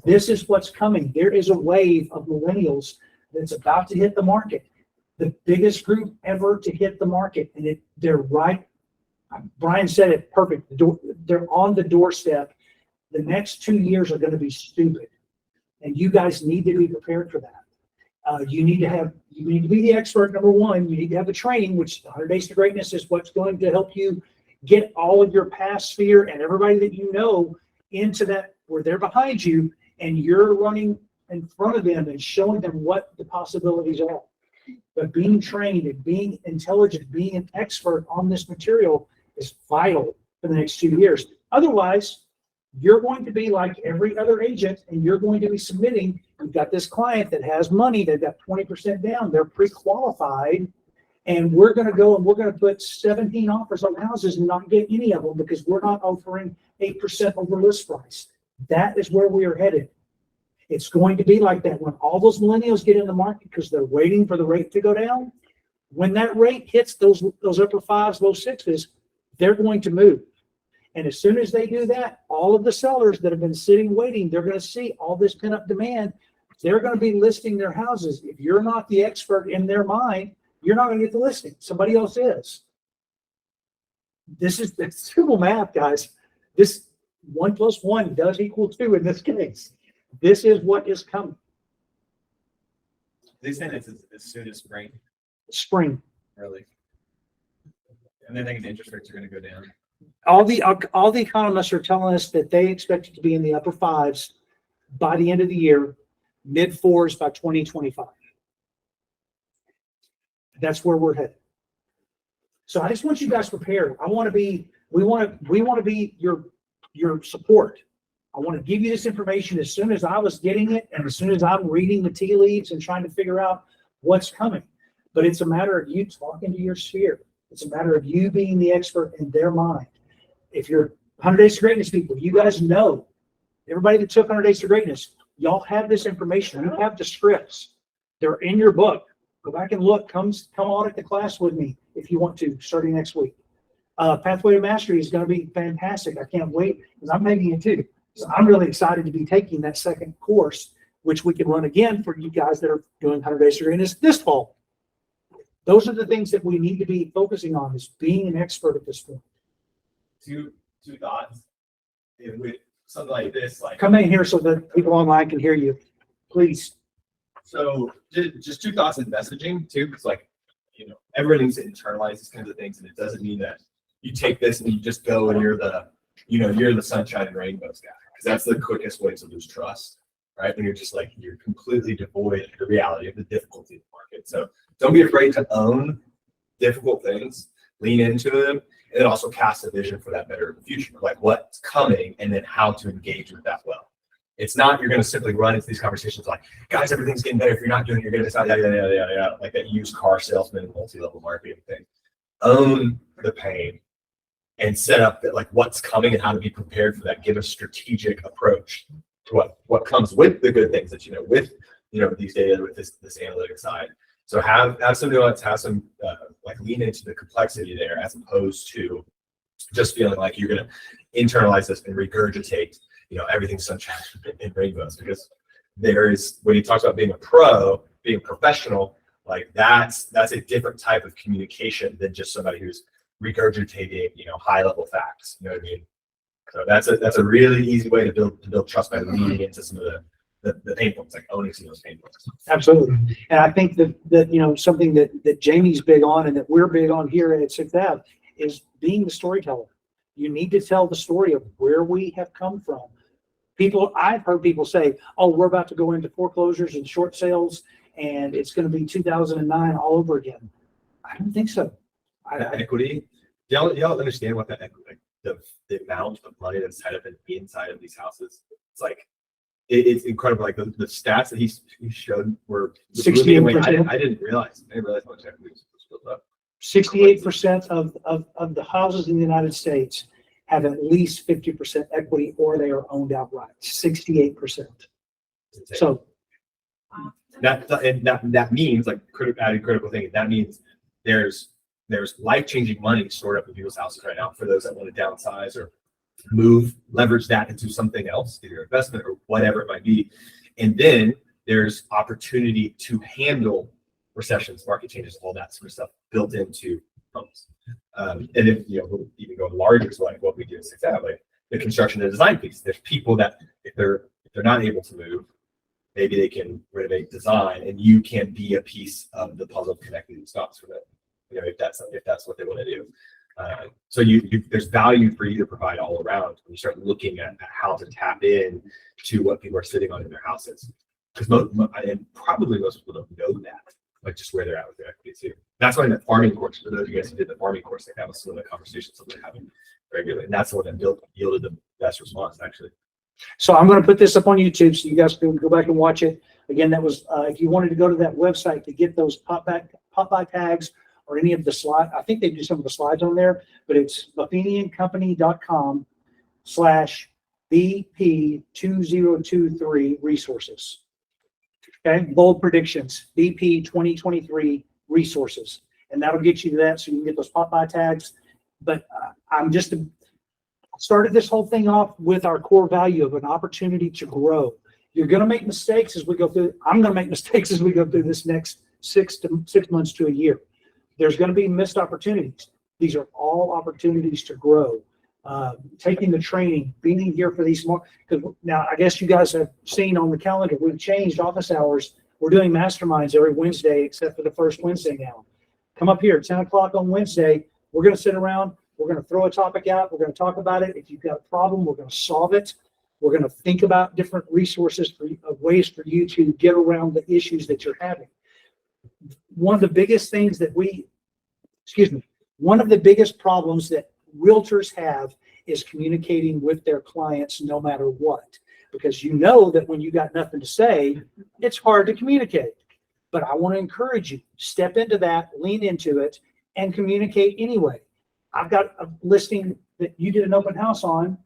This is what's coming. There is a wave of millennials that's about to hit the market. The biggest group ever to hit the market, and they're right. Brian said it perfect. They're on the doorstep. The next 2 years are going to be stupid, and you guys need to be prepared for that. You need to be the expert. Number one, you need to have the training, which 100 Days to Greatness is what's going to help you get all of your past sphere and everybody that you know into that, where they're behind you and you're running in front of them and showing them what the possibilities are. But being trained and being intelligent, being an expert on this material is vital for the next 2 years. Otherwise, you're going to be like every other agent, and you're going to be submitting. You've got this client that has money, they've got 20% down, they're pre-qualified, and we're going to go and we're going to put 17 offers on houses and not get any of them because we're not offering 8% over list price. That is where we are headed. It's going to be like that when all those millennials get in the market because they're waiting for the rate to go down. When that rate hits those upper fives, low sixes, they're going to move. And as soon as they do that, all of the sellers that have been sitting waiting, they're going to see all this pent-up demand. They're going to be listing their houses. If you're not the expert in their mind, you're not going to get the listing. Somebody else is. It's simple math, guys. This 1 + 1 does equal 2 in this case. This is what is coming. They say it's as soon as spring, Spring. really. And they think the interest rates are going to go down. All the economists are telling us that they expect it to be in the upper fives by the end of the year, mid fours by 2025. That's where we're headed. So I just want you guys prepared. We want to be your support. I want to give you this information as soon as I was getting it and as soon as I'm reading the tea leaves and trying to figure out what's coming. But it's a matter of you talking to your sphere. It's a matter of you being the expert in their mind. If you're 100 Days to Greatness people, you guys know, everybody that took 100 Days to Greatness, y'all have this information. You have the scripts. They're in your book. Go back and look. Come audit the class with me if you want to, starting next week. Pathway to Mastery is going to be fantastic. I can't wait because I'm taking it too. So I'm really excited to be taking that second course, which we can run again for you guys that are doing 100 Days to Greatness this fall. Those are the things that we need to be focusing on, is being an expert at this point. Two thoughts. With something like this, like Come in here so that people online can hear you, please. so just 2 thoughts in messaging too, because like everyone needs to internalize these kinds of things, and it doesn't mean that you take this and you just go and you're the sunshine and rainbows guy, because that's the quickest way to lose trust, right? When you're just like you're completely devoid of the reality of the difficulty of the market. So don't be afraid to own difficult things, lean into them, and then also cast a vision for that better future, like what's coming and then how to engage with that well. It's not, you're going to simply run into these conversations like, guys, everything's getting better. If you're not doing it, you're going to decide, yeah, like that used car salesman, multi-level marketing thing. Own the pain and set up that, like, what's coming and how to be prepared for that. Give a strategic approach to what comes with the good things that, with, these data, with this analytic side. So have some nuance, have some, like, lean into the complexity there, as opposed to just feeling like you're going to internalize this and regurgitate, everything's sunshine and rainbows. Because there is, when he talks about being a pro, being professional, like that's a different type of communication than just somebody who's regurgitating, high level facts. You know what I mean? So that's a really easy way to build trust by leaning into some of the pain points, like owning some of those pain points. Absolutely. And I think that something that Jamie's big on and that we're big on here at 6th Ave is being the storyteller. You need to tell the story of where we have come from. I've heard people say, oh, we're about to go into foreclosures and short sales and it's going to be 2009 all over again. I don't think so. That equity, y'all understand what that equity, the amount of money that's tied up inside of these houses? It's like, it's incredible. Like the stats that he showed were 68%. I didn't realize how much equity was built up. 68% of the houses in the United States have at least 50% equity or they are owned outright. 68%. So that means, like, critical thing. That means there's life-changing money stored up in people's houses right now for those that want to downsize or leverage that into something else, either investment or whatever it might be. And then there's opportunity to handle recessions, market changes, all that sort of stuff built into homes. And if we'll even go larger, so like what we do in 6th Ave, like the construction and design piece. There's people that if they're not able to move, maybe they can renovate, design, and you can be a piece of the puzzle connecting these dots for them. If that's what they want to do. So there's value for you to provide all around when you start looking at how to tap in to what people are sitting on in their houses. Because probably most people don't know that, like just where they're at with their equity too. That's why in the farming course, for those of you guys who did the farming course, they have some of the conversations that they're having regularly. And that's the one that yielded the best response, actually. So I'm going to put this up on YouTube so you guys can go back and watch it. Again, that was, if you wanted to go to that website to get those pop-by tags or any of the slides, I think they do some of the slides on there, but it's buffiniandcompany.com/BP2023 resources. Okay, bold predictions, BP 2023 resources. And that'll get you to that so you can get those pop-by tags. But I'm just started this whole thing off with our core value of an opportunity to grow. You're going to make mistakes as we go through. I'm going to make mistakes as we go through this next 6 months to a year. There's going to be missed opportunities. These are all opportunities to grow. Taking the training, being here for these more, because now I guess you guys have seen on the calendar, we've changed office hours. We're doing masterminds every Wednesday, except for the first Wednesday now. Come up here at 10 o'clock on Wednesday. We're going to sit around. We're going to throw a topic out. We're going to talk about it. If you've got a problem, we're going to solve it. We're going to think about different resources of ways for you to get around the issues that you're having. One of the biggest things that one of the biggest problems that realtors have is communicating with their clients no matter what, because you know that when you got nothing to say, it's hard to communicate. But I want to encourage you, step into that, lean into it, and communicate anyway. I've got a listing that you did an open house on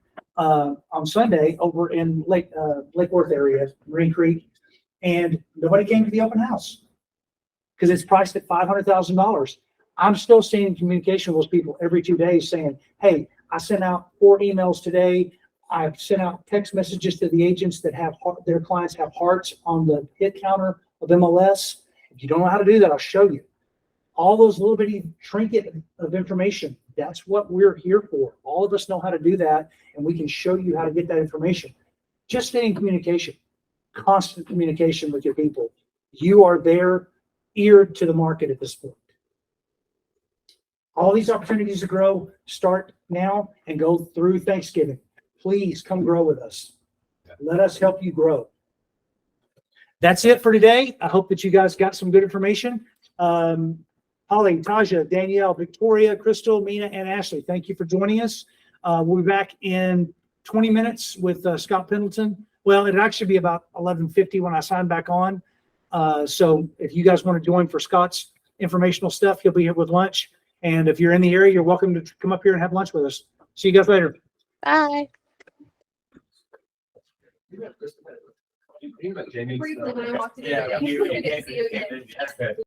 Sunday over in Lake Worth area, Marine Creek, and nobody came to the open house because it's priced at $500,000. I'm still seeing communication with those people every 2 days saying, hey, I sent out 4 emails today. I've sent out text messages to the agents that have their clients have hearts on the hit counter of MLS. If you don't know how to do that, I'll show you. All those little bitty trinket of information, that's what we're here for. All of us know how to do that, and we can show you how to get that information. Just stay in communication, constant communication with your people. You are their ear to the market at this point. All these opportunities to grow start now and go through Thanksgiving. Please come grow with us. Let us help you grow. That's it for today. I hope that you guys got some good information. Holly, Taja, Danielle, Victoria, Crystal, Mina, and Ashley, thank you for joining us. We'll be back in 20 minutes with Scott Pendleton Well, it'd actually be about 11:50 when I sign back on. So if you guys want to join for Scott's informational stuff, he'll be here with lunch. And if you're in the area, you're welcome to come up here and have lunch with us. See you guys later. Bye. Jamie. Briefly when I walked in. Yeah. I didn't see you again. Okay.